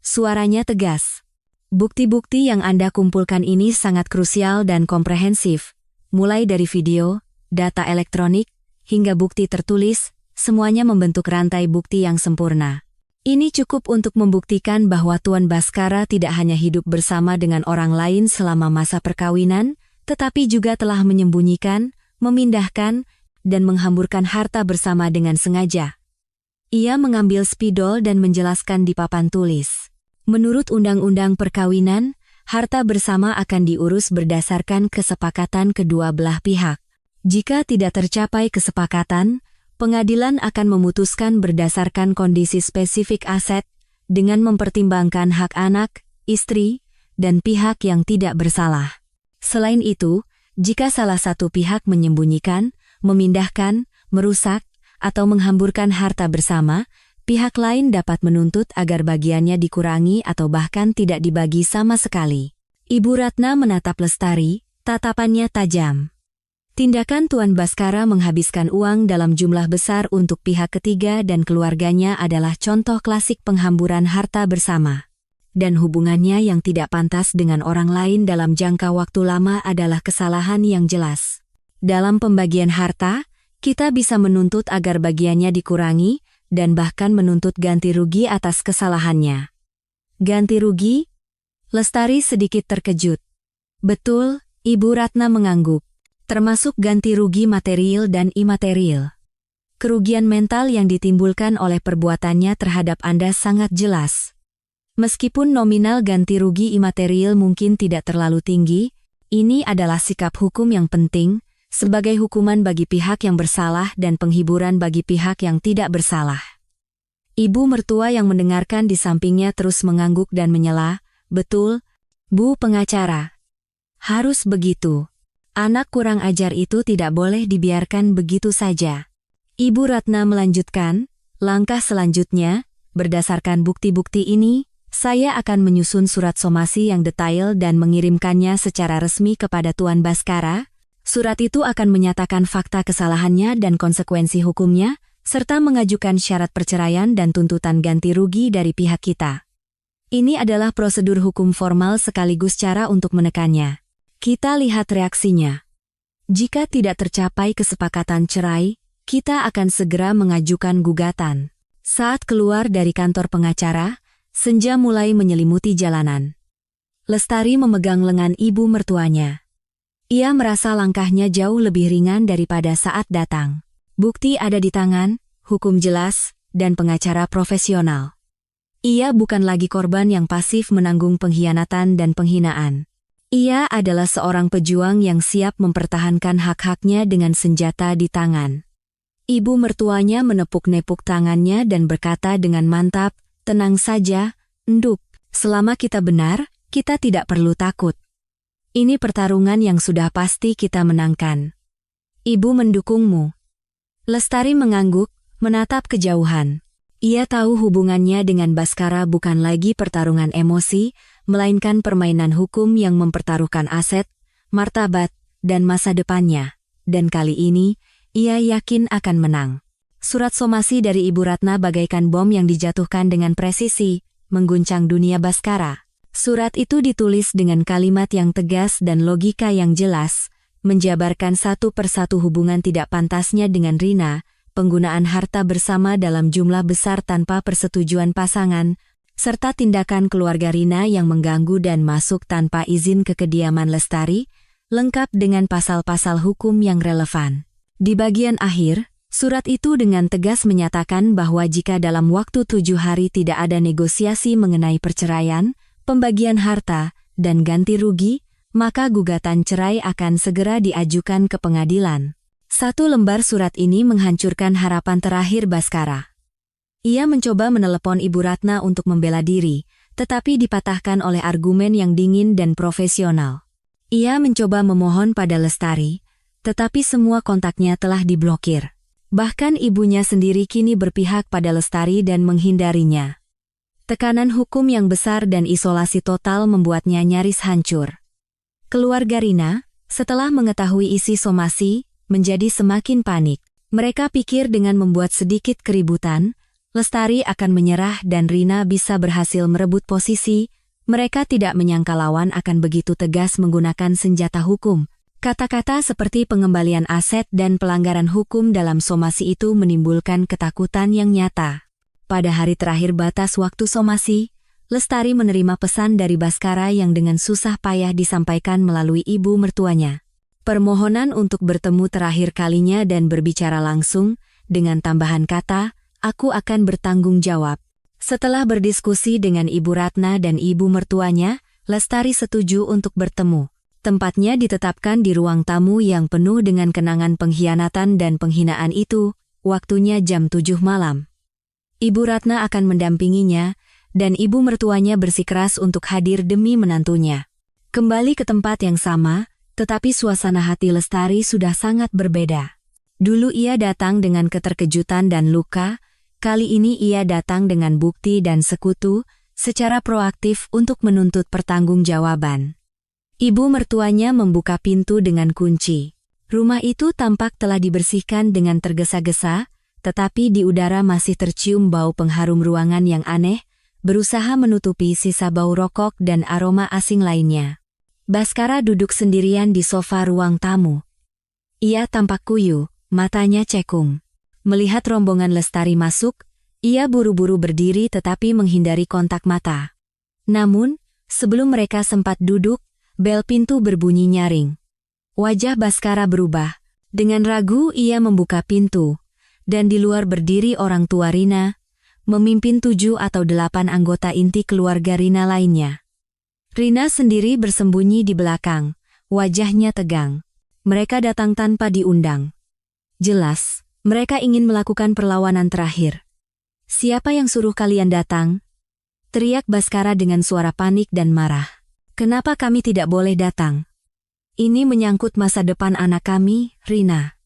Suaranya tegas. "Bukti-bukti yang Anda kumpulkan ini sangat krusial dan komprehensif. Mulai dari video, data elektronik, hingga bukti tertulis, semuanya membentuk rantai bukti yang sempurna. Ini cukup untuk membuktikan bahwa Tuan Baskara tidak hanya hidup bersama dengan orang lain selama masa perkawinan, tetapi juga telah menyembunyikan, memindahkan, dan menghamburkan harta bersama dengan sengaja." Ia mengambil spidol dan menjelaskan di papan tulis. Menurut Undang-Undang Perkawinan, harta bersama akan diurus berdasarkan kesepakatan kedua belah pihak. Jika tidak tercapai kesepakatan, pengadilan akan memutuskan berdasarkan kondisi spesifik aset, dengan mempertimbangkan hak anak, istri, dan pihak yang tidak bersalah. Selain itu, jika salah satu pihak menyembunyikan, memindahkan, merusak, atau menghamburkan harta bersama, pihak lain dapat menuntut agar bagiannya dikurangi atau bahkan tidak dibagi sama sekali. Ibu Ratna menatap Lestari, tatapannya tajam. Tindakan Tuan Baskara menghabiskan uang dalam jumlah besar untuk pihak ketiga dan keluarganya adalah contoh klasik penghamburan harta bersama. Dan hubungannya yang tidak pantas dengan orang lain dalam jangka waktu lama adalah kesalahan yang jelas. Dalam pembagian harta, kita bisa menuntut agar bagiannya dikurangi, dan bahkan menuntut ganti rugi atas kesalahannya. Ganti rugi? Lestari sedikit terkejut. Betul, Ibu Ratna mengangguk. termasuk ganti rugi material dan imaterial. Kerugian mental yang ditimbulkan oleh perbuatannya terhadap Anda sangat jelas. Meskipun nominal ganti rugi imaterial mungkin tidak terlalu tinggi, ini adalah sikap hukum yang penting, sebagai hukuman bagi pihak yang bersalah dan penghiburan bagi pihak yang tidak bersalah. Ibu mertua yang mendengarkan di sampingnya terus mengangguk dan menyela, "Betul, Bu pengacara. Harus begitu. Anak kurang ajar itu tidak boleh dibiarkan begitu saja." Ibu Ratna melanjutkan, "Langkah selanjutnya, berdasarkan bukti-bukti ini, saya akan menyusun surat somasi yang detail dan mengirimkannya secara resmi kepada Tuan Baskara. Surat itu akan menyatakan fakta kesalahannya dan konsekuensi hukumnya, serta mengajukan syarat perceraian dan tuntutan ganti rugi dari pihak kita. Ini adalah prosedur hukum formal sekaligus cara untuk menekannya. Kita lihat reaksinya. Jika tidak tercapai kesepakatan cerai, kita akan segera mengajukan gugatan." Saat keluar dari kantor pengacara, senja mulai menyelimuti jalanan. Lestari memegang lengan ibu mertuanya. Ia merasa langkahnya jauh lebih ringan daripada saat datang. Bukti ada di tangan, hukum jelas, dan pengacara profesional. Ia bukan lagi korban yang pasif menanggung pengkhianatan dan penghinaan. Ia adalah seorang pejuang yang siap mempertahankan hak-haknya dengan senjata di tangan. Ibu mertuanya menepuk-nepuk tangannya dan berkata dengan mantap, "Tenang saja, Nduk. Selama kita benar, kita tidak perlu takut. Ini pertarungan yang sudah pasti kita menangkan. Ibu mendukungmu." Lestari mengangguk, menatap kejauhan. Ia tahu hubungannya dengan Baskara bukan lagi pertarungan emosi, melainkan permainan hukum yang mempertaruhkan aset, martabat, dan masa depannya. Dan kali ini, ia yakin akan menang. Surat somasi dari Ibu Ratna bagaikan bom yang dijatuhkan dengan presisi, mengguncang dunia Baskara. Surat itu ditulis dengan kalimat yang tegas dan logika yang jelas, menjabarkan satu persatu hubungan tidak pantasnya dengan Rina, penggunaan harta bersama dalam jumlah besar tanpa persetujuan pasangan, serta tindakan keluarga Rina yang mengganggu dan masuk tanpa izin ke kediaman Lestari, lengkap dengan pasal-pasal hukum yang relevan. Di bagian akhir, surat itu dengan tegas menyatakan bahwa jika dalam waktu 7 hari tidak ada negosiasi mengenai perceraian, pembagian harta, dan ganti rugi, maka gugatan cerai akan segera diajukan ke pengadilan. Satu lembar surat ini menghancurkan harapan terakhir Baskara. Ia mencoba menelepon Ibu Ratna untuk membela diri, tetapi dipatahkan oleh argumen yang dingin dan profesional. Ia mencoba memohon pada Lestari, tetapi semua kontaknya telah diblokir. Bahkan ibunya sendiri kini berpihak pada Lestari dan menghindarinya. Tekanan hukum yang besar dan isolasi total membuatnya nyaris hancur. Keluarga Rina, setelah mengetahui isi somasi, menjadi semakin panik. Mereka pikir dengan membuat sedikit keributan, Lestari akan menyerah dan Rina bisa berhasil merebut posisi. Mereka tidak menyangka lawan akan begitu tegas menggunakan senjata hukum. Kata-kata seperti pengembalian aset dan pelanggaran hukum dalam somasi itu menimbulkan ketakutan yang nyata. Pada hari terakhir batas waktu somasi, Lestari menerima pesan dari Baskara yang dengan susah payah disampaikan melalui ibu mertuanya. Permohonan untuk bertemu terakhir kalinya dan berbicara langsung, dengan tambahan kata, "Aku akan bertanggung jawab." Setelah berdiskusi dengan Ibu Ratna dan ibu mertuanya, Lestari setuju untuk bertemu. Tempatnya ditetapkan di ruang tamu yang penuh dengan kenangan pengkhianatan dan penghinaan itu, waktunya jam 7 malam. Ibu Ratna akan mendampinginya, dan ibu mertuanya bersikeras untuk hadir demi menantunya. Kembali ke tempat yang sama, tetapi suasana hati Lestari sudah sangat berbeda. Dulu ia datang dengan keterkejutan dan luka, kali ini ia datang dengan bukti dan sekutu, secara proaktif untuk menuntut pertanggungjawaban. Ibu mertuanya membuka pintu dengan kunci. Rumah itu tampak telah dibersihkan dengan tergesa-gesa, tetapi di udara masih tercium bau pengharum ruangan yang aneh, berusaha menutupi sisa bau rokok dan aroma asing lainnya. Baskara duduk sendirian di sofa ruang tamu. Ia tampak kuyu, matanya cekung. Melihat rombongan Lestari masuk, ia buru-buru berdiri tetapi menghindari kontak mata. Namun, sebelum mereka sempat duduk, bel pintu berbunyi nyaring. Wajah Baskara berubah. Dengan ragu ia membuka pintu, dan di luar berdiri orang tua Rina, memimpin 7 atau 8 anggota inti keluarga Rina lainnya. Rina sendiri bersembunyi di belakang, wajahnya tegang. Mereka datang tanpa diundang. Jelas, mereka ingin melakukan perlawanan terakhir. "Siapa yang suruh kalian datang?" teriak Baskara dengan suara panik dan marah. "Kenapa kami tidak boleh datang? Ini menyangkut masa depan anak kami, Rina.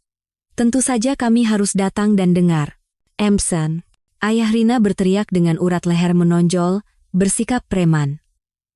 Tentu saja kami harus datang dan dengar." "Emson!" Ayah Rina berteriak dengan urat leher menonjol, bersikap preman.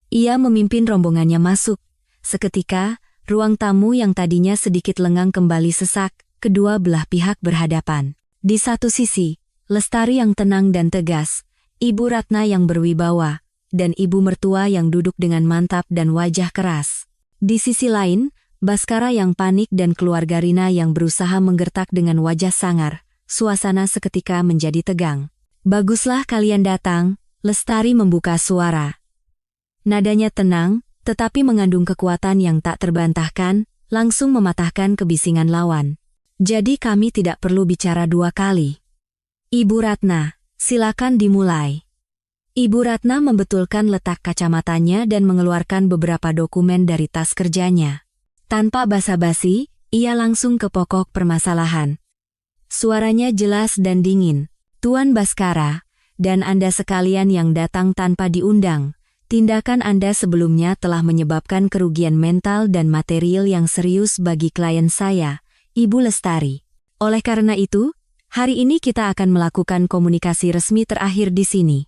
Ia memimpin rombongannya masuk. Seketika, ruang tamu yang tadinya sedikit lengang kembali sesak, kedua belah pihak berhadapan. Di satu sisi, Lestari yang tenang dan tegas, Ibu Ratna yang berwibawa, dan ibu mertua yang duduk dengan mantap dan wajah keras. Di sisi lain, Baskara yang panik dan keluarga Rina yang berusaha menggertak dengan wajah sangar. Suasana seketika menjadi tegang. "Baguslah kalian datang," Lestari membuka suara. Nadanya tenang, tetapi mengandung kekuatan yang tak terbantahkan, langsung mematahkan kebisingan lawan. "Jadi kami tidak perlu bicara 2 kali. Ibu Ratna, silakan dimulai." Ibu Ratna membetulkan letak kacamatanya dan mengeluarkan beberapa dokumen dari tas kerjanya. Tanpa basa-basi, ia langsung ke pokok permasalahan. Suaranya jelas dan dingin. "Tuan Baskara, dan Anda sekalian yang datang tanpa diundang, tindakan Anda sebelumnya telah menyebabkan kerugian mental dan material yang serius bagi klien saya, Ibu Lestari. Oleh karena itu, hari ini kita akan melakukan komunikasi resmi terakhir di sini."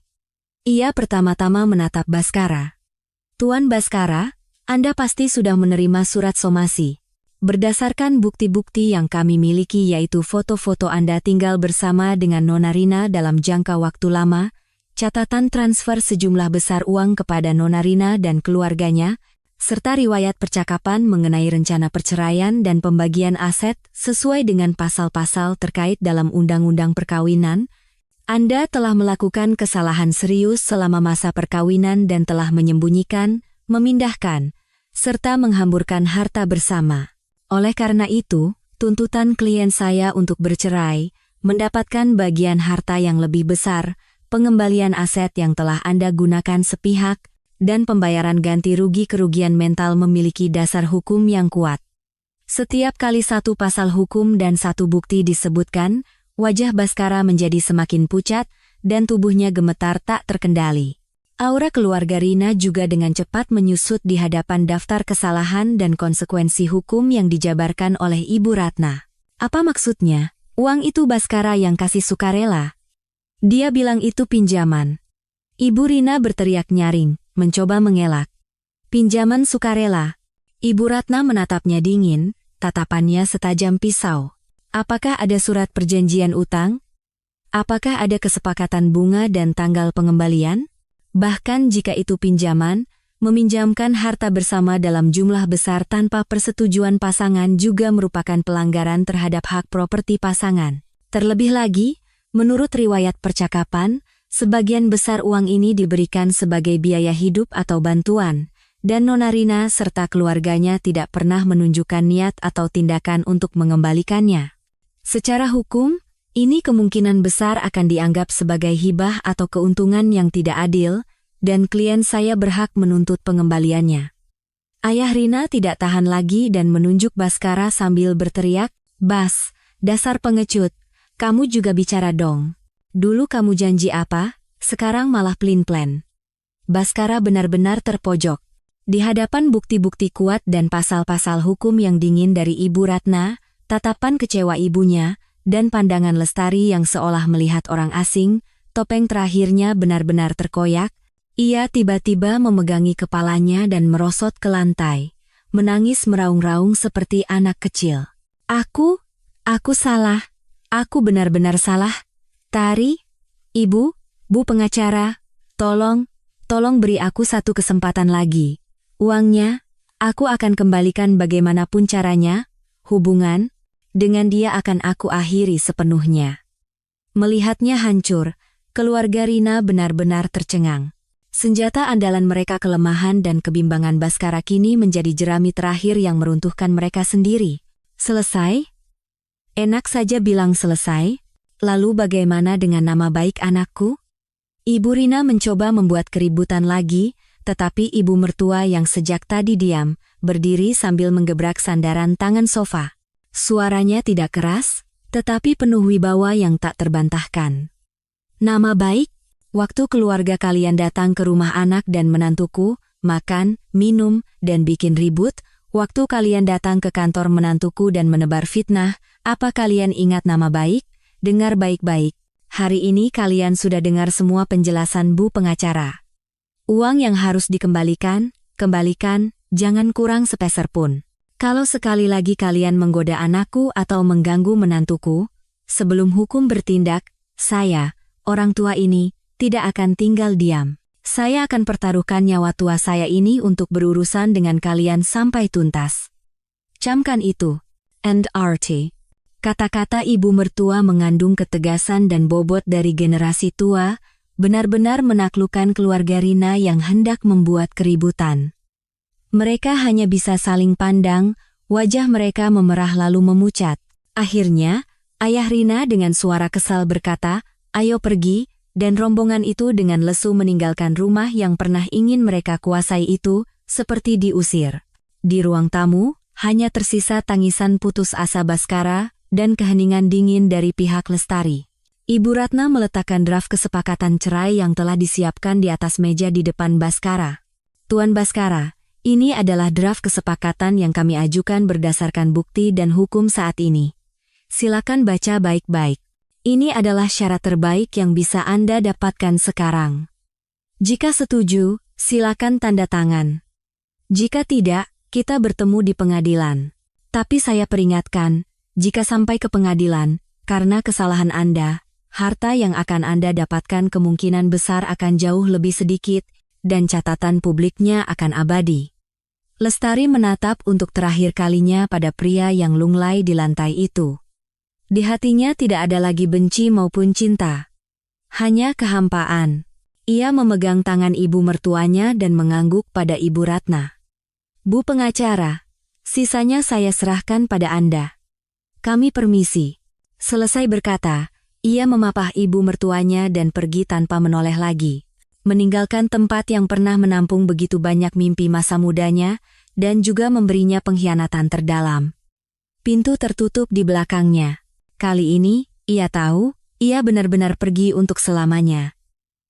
Ia pertama-tama menatap Baskara. "Tuan Baskara, Anda pasti sudah menerima surat somasi. Berdasarkan bukti-bukti yang kami miliki yaitu foto-foto Anda tinggal bersama dengan Nona Rina dalam jangka waktu lama, catatan transfer sejumlah besar uang kepada Nona Rina dan keluarganya, serta riwayat percakapan mengenai rencana perceraian dan pembagian aset sesuai dengan pasal-pasal terkait dalam Undang-Undang Perkawinan, Anda telah melakukan kesalahan serius selama masa perkawinan dan telah menyembunyikan, memindahkan, serta menghamburkan harta bersama. Oleh karena itu, tuntutan klien saya untuk bercerai, mendapatkan bagian harta yang lebih besar, pengembalian aset yang telah Anda gunakan sepihak, dan pembayaran ganti rugi kerugian mental memiliki dasar hukum yang kuat. Setiap kali satu pasal hukum dan satu bukti disebutkan, wajah Baskara menjadi semakin pucat, dan tubuhnya gemetar tak terkendali. Aura keluarga Rina juga dengan cepat menyusut di hadapan daftar kesalahan dan konsekuensi hukum yang dijabarkan oleh Ibu Ratna. "Apa maksudnya? Uang itu Baskara yang kasih sukarela? Dia bilang itu pinjaman." Ibu Rina berteriak nyaring, mencoba mengelak. "Pinjaman sukarela?" Ibu Ratna menatapnya dingin, tatapannya setajam pisau. "Apakah ada surat perjanjian utang? Apakah ada kesepakatan bunga dan tanggal pengembalian? Bahkan jika itu pinjaman, meminjamkan harta bersama dalam jumlah besar tanpa persetujuan pasangan juga merupakan pelanggaran terhadap hak properti pasangan. Terlebih lagi, menurut riwayat percakapan, sebagian besar uang ini diberikan sebagai biaya hidup atau bantuan, dan Nona Rina serta keluarganya tidak pernah menunjukkan niat atau tindakan untuk mengembalikannya. Secara hukum, ini kemungkinan besar akan dianggap sebagai hibah atau keuntungan yang tidak adil, dan klien saya berhak menuntut pengembaliannya." Ayah Rina tidak tahan lagi dan menunjuk Baskara sambil berteriak, "Bas, dasar pengecut, kamu juga bicara dong. Dulu kamu janji apa, sekarang malah plin-plan." Baskara benar-benar terpojok. Di hadapan bukti-bukti kuat dan pasal-pasal hukum yang dingin dari Ibu Ratna, tatapan kecewa ibunya, dan pandangan Lestari yang seolah melihat orang asing, topeng terakhirnya benar-benar terkoyak. Ia tiba-tiba memegangi kepalanya dan merosot ke lantai, menangis meraung-raung seperti anak kecil. Aku salah. Aku benar-benar salah. Tari, Ibu, Bu pengacara, tolong beri aku satu kesempatan lagi. Uangnya, aku akan kembalikan bagaimanapun caranya. Hubungan dengan dia akan aku akhiri sepenuhnya." Melihatnya hancur, keluarga Rina benar-benar tercengang. Senjata andalan mereka, kelemahan dan kebimbangan Baskara kini menjadi jerami terakhir yang meruntuhkan mereka sendiri. Selesai? Enak saja bilang selesai. Lalu bagaimana dengan nama baik anakku? Ibu Rina mencoba membuat keributan lagi, tetapi ibu mertua yang sejak tadi diam, berdiri sambil menggebrak sandaran tangan sofa. Suaranya tidak keras, tetapi penuh wibawa yang tak terbantahkan. Nama baik? Waktu keluarga kalian datang ke rumah anak dan menantuku, makan, minum, dan bikin ribut, waktu kalian datang ke kantor menantuku dan menebar fitnah, apa kalian ingat nama baik? Dengar baik-baik. Hari ini kalian sudah dengar semua penjelasan Bu Pengacara. Uang yang harus dikembalikan, kembalikan, jangan kurang sepeser pun. Kalau sekali lagi kalian menggoda anakku atau mengganggu menantuku, sebelum hukum bertindak, saya, orang tua ini, tidak akan tinggal diam. Saya akan pertaruhkan nyawa tua saya ini untuk berurusan dengan kalian sampai tuntas. Camkan itu. NRT. Kata-kata ibu mertua mengandung ketegasan dan bobot dari generasi tua, benar-benar menaklukkan keluarga Rina yang hendak membuat keributan. Mereka hanya bisa saling pandang, wajah mereka memerah lalu memucat. Akhirnya, ayah Rina dengan suara kesal berkata, "Ayo pergi," dan rombongan itu dengan lesu meninggalkan rumah yang pernah ingin mereka kuasai itu, seperti diusir. Di ruang tamu, hanya tersisa tangisan putus asa Baskara dan keheningan dingin dari pihak Lestari. Ibu Ratna meletakkan draft kesepakatan cerai yang telah disiapkan di atas meja di depan Baskara. "Tuan Baskara, ini adalah draft kesepakatan yang kami ajukan berdasarkan bukti dan hukum saat ini. Silakan baca baik-baik. Ini adalah syarat terbaik yang bisa Anda dapatkan sekarang. Jika setuju, silakan tanda tangan. Jika tidak, kita bertemu di pengadilan. Tapi saya peringatkan, jika sampai ke pengadilan, karena kesalahan Anda, harta yang akan Anda dapatkan kemungkinan besar akan jauh lebih sedikit, dan catatan publiknya akan abadi." Lestari menatap untuk terakhir kalinya pada pria yang lunglai di lantai itu. Di hatinya tidak ada lagi benci maupun cinta. Hanya kehampaan. Ia memegang tangan ibu mertuanya dan mengangguk pada Ibu Ratna. "Bu Pengacara, sisanya saya serahkan pada Anda. Kami permisi." Selesai berkata, ia memapah ibu mertuanya dan pergi tanpa menoleh lagi. Meninggalkan tempat yang pernah menampung begitu banyak mimpi masa mudanya, dan juga memberinya pengkhianatan terdalam. Pintu tertutup di belakangnya. Kali ini, ia tahu, ia benar-benar pergi untuk selamanya.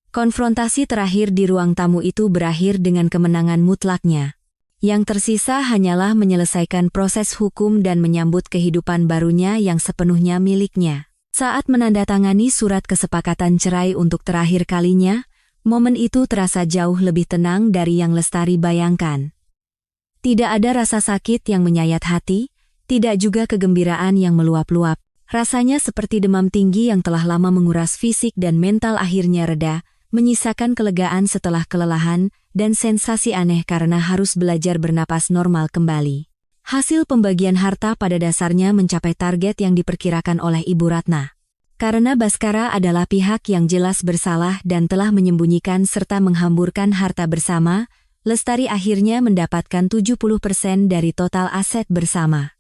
Konfrontasi terakhir di ruang tamu itu berakhir dengan kemenangan mutlaknya. Yang tersisa hanyalah menyelesaikan proses hukum dan menyambut kehidupan barunya yang sepenuhnya miliknya. Saat menandatangani surat kesepakatan cerai untuk terakhir kalinya, momen itu terasa jauh lebih tenang dari yang Lestari bayangkan. Tidak ada rasa sakit yang menyayat hati, tidak juga kegembiraan yang meluap-luap. Rasanya seperti demam tinggi yang telah lama menguras fisik dan mental akhirnya reda, menyisakan kelegaan setelah kelelahan, dan sensasi aneh karena harus belajar bernapas normal kembali. Hasil pembagian harta pada dasarnya mencapai target yang diperkirakan oleh Ibu Ratna. Karena Baskara adalah pihak yang jelas bersalah dan telah menyembunyikan serta menghamburkan harta bersama, Lestari akhirnya mendapatkan 70% dari total aset bersama.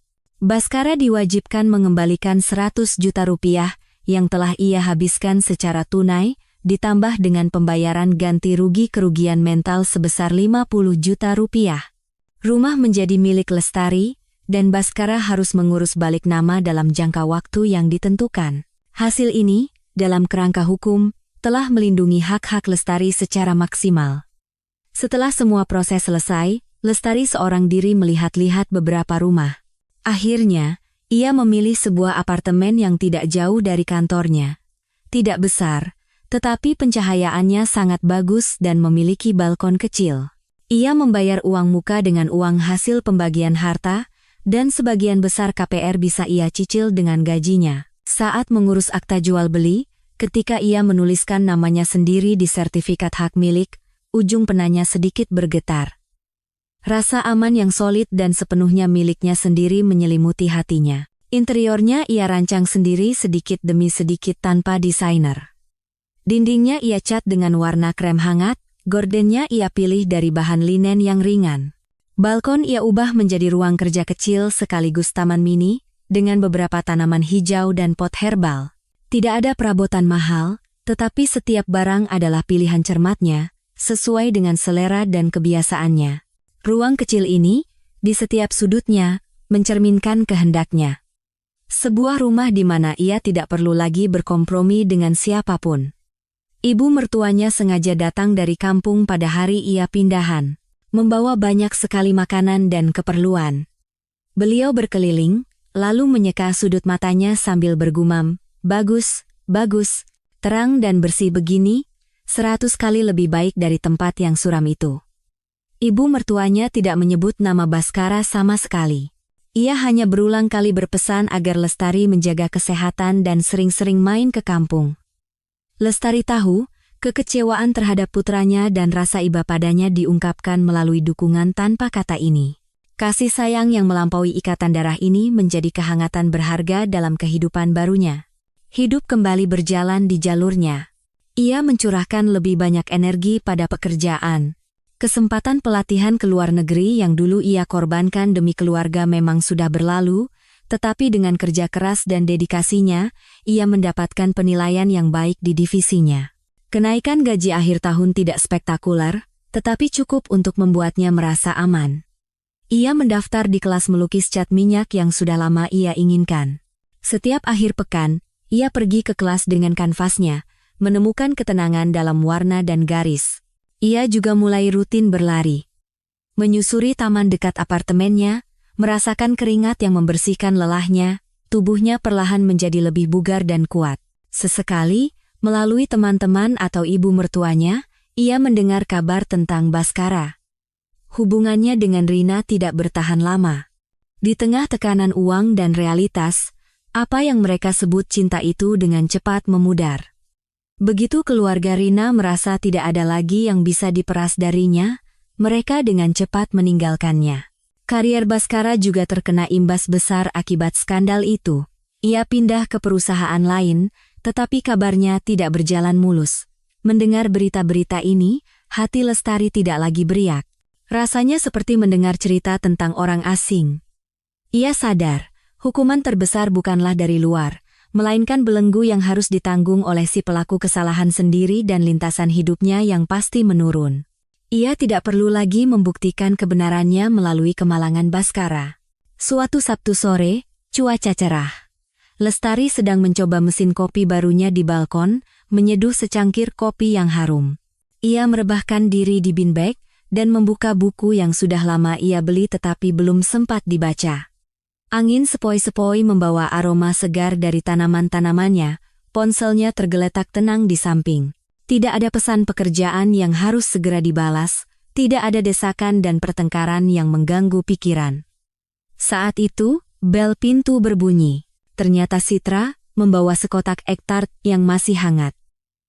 Baskara diwajibkan mengembalikan 100 juta rupiah yang telah ia habiskan secara tunai, ditambah dengan pembayaran ganti rugi kerugian mental sebesar 50 juta rupiah. Rumah menjadi milik Lestari, dan Baskara harus mengurus balik nama dalam jangka waktu yang ditentukan. Hasil ini, dalam kerangka hukum, telah melindungi hak-hak Lestari secara maksimal. Setelah semua proses selesai, Lestari seorang diri melihat-lihat beberapa rumah. Akhirnya, ia memilih sebuah apartemen yang tidak jauh dari kantornya. Tidak besar, tetapi pencahayaannya sangat bagus dan memiliki balkon kecil. Ia membayar uang muka dengan uang hasil pembagian harta, dan sebagian besar KPR bisa ia cicil dengan gajinya. Saat mengurus akta jual beli, ketika ia menuliskan namanya sendiri di sertifikat hak milik, ujung penanya sedikit bergetar. Rasa aman yang solid dan sepenuhnya miliknya sendiri menyelimuti hatinya. Interiornya ia rancang sendiri sedikit demi sedikit tanpa desainer. Dindingnya ia cat dengan warna krem hangat, Gordennya ia pilih dari bahan linen yang ringan. Balkon ia ubah menjadi ruang kerja kecil sekaligus taman mini, dengan beberapa tanaman hijau dan pot herbal. Tidak ada perabotan mahal, tetapi setiap barang adalah pilihan cermatnya, sesuai dengan selera dan kebiasaannya. Ruang kecil ini, di setiap sudutnya, mencerminkan kehendaknya. Sebuah rumah di mana ia tidak perlu lagi berkompromi dengan siapapun. Ibu mertuanya sengaja datang dari kampung pada hari ia pindahan, membawa banyak sekali makanan dan keperluan. Beliau berkeliling, lalu menyeka sudut matanya sambil bergumam, "Bagus, bagus, terang dan bersih begini, 100 kali lebih baik dari tempat yang suram itu." Ibu mertuanya tidak menyebut nama Baskara sama sekali. Ia hanya berulang kali berpesan agar Lestari menjaga kesehatan dan sering-sering main ke kampung. Lestari tahu, kekecewaan terhadap putranya dan rasa iba padanya diungkapkan melalui dukungan tanpa kata ini. Kasih sayang yang melampaui ikatan darah ini menjadi kehangatan berharga dalam kehidupan barunya. Hidup kembali berjalan di jalurnya. Ia mencurahkan lebih banyak energi pada pekerjaan. Kesempatan pelatihan ke luar negeri yang dulu ia korbankan demi keluarga memang sudah berlalu, tetapi dengan kerja keras dan dedikasinya, ia mendapatkan penilaian yang baik di divisinya. Kenaikan gaji akhir tahun tidak spektakuler, tetapi cukup untuk membuatnya merasa aman. Ia mendaftar di kelas melukis cat minyak yang sudah lama ia inginkan. Setiap akhir pekan, ia pergi ke kelas dengan kanvasnya, menemukan ketenangan dalam warna dan garis. Ia juga mulai rutin berlari. Menyusuri taman dekat apartemennya, merasakan keringat yang membersihkan lelahnya, tubuhnya perlahan menjadi lebih bugar dan kuat. Sesekali, melalui teman-teman atau ibu mertuanya, ia mendengar kabar tentang Baskara. Hubungannya dengan Rina tidak bertahan lama. Di tengah tekanan uang dan realitas, apa yang mereka sebut cinta itu dengan cepat memudar. Begitu keluarga Rina merasa tidak ada lagi yang bisa diperas darinya, mereka dengan cepat meninggalkannya. Karier Baskara juga terkena imbas besar akibat skandal itu. Ia pindah ke perusahaan lain, tetapi kabarnya tidak berjalan mulus. Mendengar berita-berita ini, hati Lestari tidak lagi beriak. Rasanya seperti mendengar cerita tentang orang asing. Ia sadar, hukuman terbesar bukanlah dari luar, melainkan belenggu yang harus ditanggung oleh si pelaku kesalahan sendiri dan lintasan hidupnya yang pasti menurun. Ia tidak perlu lagi membuktikan kebenarannya melalui kemalangan Baskara. Suatu Sabtu sore, cuaca cerah. Lestari sedang mencoba mesin kopi barunya di balkon, menyeduh secangkir kopi yang harum. Ia merebahkan diri di beanbag dan membuka buku yang sudah lama ia beli tetapi belum sempat dibaca. Angin sepoi-sepoi membawa aroma segar dari tanaman-tanamannya, ponselnya tergeletak tenang di samping. Tidak ada pesan pekerjaan yang harus segera dibalas, tidak ada desakan dan pertengkaran yang mengganggu pikiran. Saat itu, bel pintu berbunyi. Ternyata Citra membawa sekotak egg tart yang masih hangat.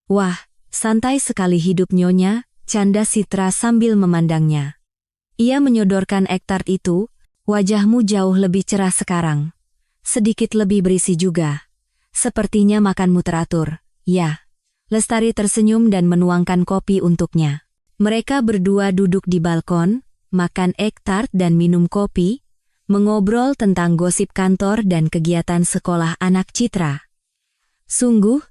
"Wah, santai sekali hidup Nyonya," canda Citra sambil memandangnya. Ia menyodorkan egg tart itu, "Wajahmu jauh lebih cerah sekarang. Sedikit lebih berisi juga. Sepertinya makanmu teratur." "Ya." Lestari tersenyum dan menuangkan kopi untuknya. Mereka berdua duduk di balkon, makan egg tart dan minum kopi, mengobrol tentang gosip kantor dan kegiatan sekolah anak Citra. "Sungguh,"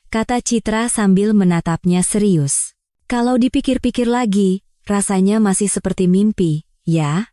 kata Citra sambil menatapnya serius. "Kalau dipikir-pikir lagi, rasanya masih seperti mimpi, ya?"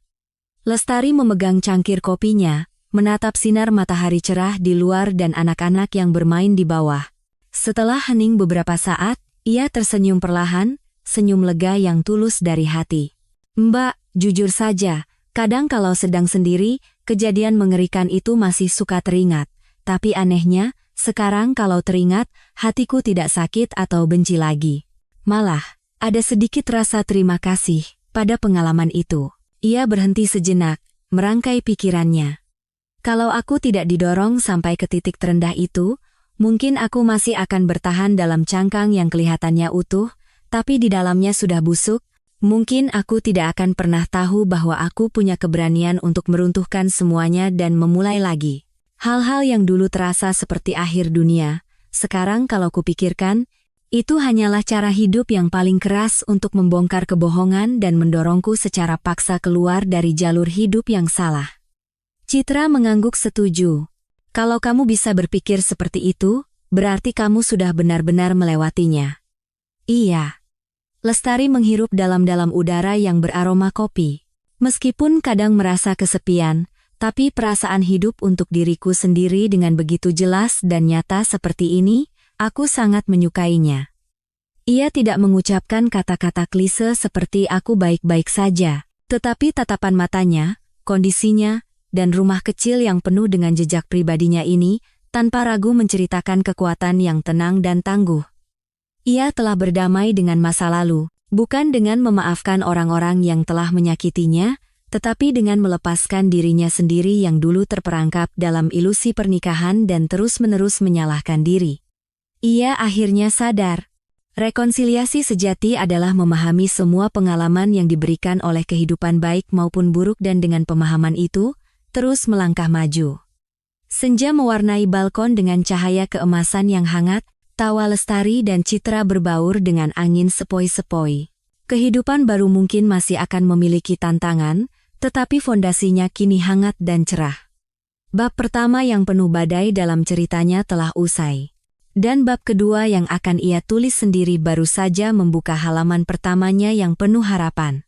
Lestari memegang cangkir kopinya, menatap sinar matahari cerah di luar dan anak-anak yang bermain di bawah. Setelah hening beberapa saat, ia tersenyum perlahan, senyum lega yang tulus dari hati. "Mbak, jujur saja, kadang kalau sedang sendiri, kejadian mengerikan itu masih suka teringat. Tapi anehnya, sekarang kalau teringat, hatiku tidak sakit atau benci lagi. Malah, ada sedikit rasa terima kasih pada pengalaman itu." Ia berhenti sejenak, merangkai pikirannya. "Kalau aku tidak didorong sampai ke titik terendah itu, mungkin aku masih akan bertahan dalam cangkang yang kelihatannya utuh, tapi di dalamnya sudah busuk. Mungkin aku tidak akan pernah tahu bahwa aku punya keberanian untuk meruntuhkan semuanya dan memulai lagi. Hal-hal yang dulu terasa seperti akhir dunia, sekarang kalau kupikirkan, Itu hanyalah cara hidup yang paling keras untuk membongkar kebohongan dan mendorongku secara paksa keluar dari jalur hidup yang salah. Citra mengangguk setuju. Kalau kamu bisa berpikir seperti itu, berarti kamu sudah benar-benar melewatinya. Iya. Lestari menghirup dalam-dalam udara yang beraroma kopi. Meskipun kadang merasa kesepian, tapi perasaan hidup untuk diriku sendiri dengan begitu jelas dan nyata seperti ini, aku sangat menyukainya. Ia tidak mengucapkan kata-kata klise seperti aku baik-baik saja, tetapi tatapan matanya, kondisinya, dan rumah kecil yang penuh dengan jejak pribadinya ini, tanpa ragu menceritakan kekuatan yang tenang dan tangguh. Ia telah berdamai dengan masa lalu, bukan dengan memaafkan orang-orang yang telah menyakitinya, tetapi dengan melepaskan dirinya sendiri yang dulu terperangkap dalam ilusi pernikahan dan terus-menerus menyalahkan diri. Ia akhirnya sadar. Rekonsiliasi sejati adalah memahami semua pengalaman yang diberikan oleh kehidupan baik maupun buruk dan dengan pemahaman itu, terus melangkah maju. Senja mewarnai balkon dengan cahaya keemasan yang hangat, tawa Lestari dan Citra berbaur dengan angin sepoi-sepoi. Kehidupan baru mungkin masih akan memiliki tantangan, tetapi fondasinya kini hangat dan cerah. Bab pertama yang penuh badai dalam ceritanya telah usai. Dan bab kedua yang akan ia tulis sendiri baru saja membuka halaman pertamanya yang penuh harapan.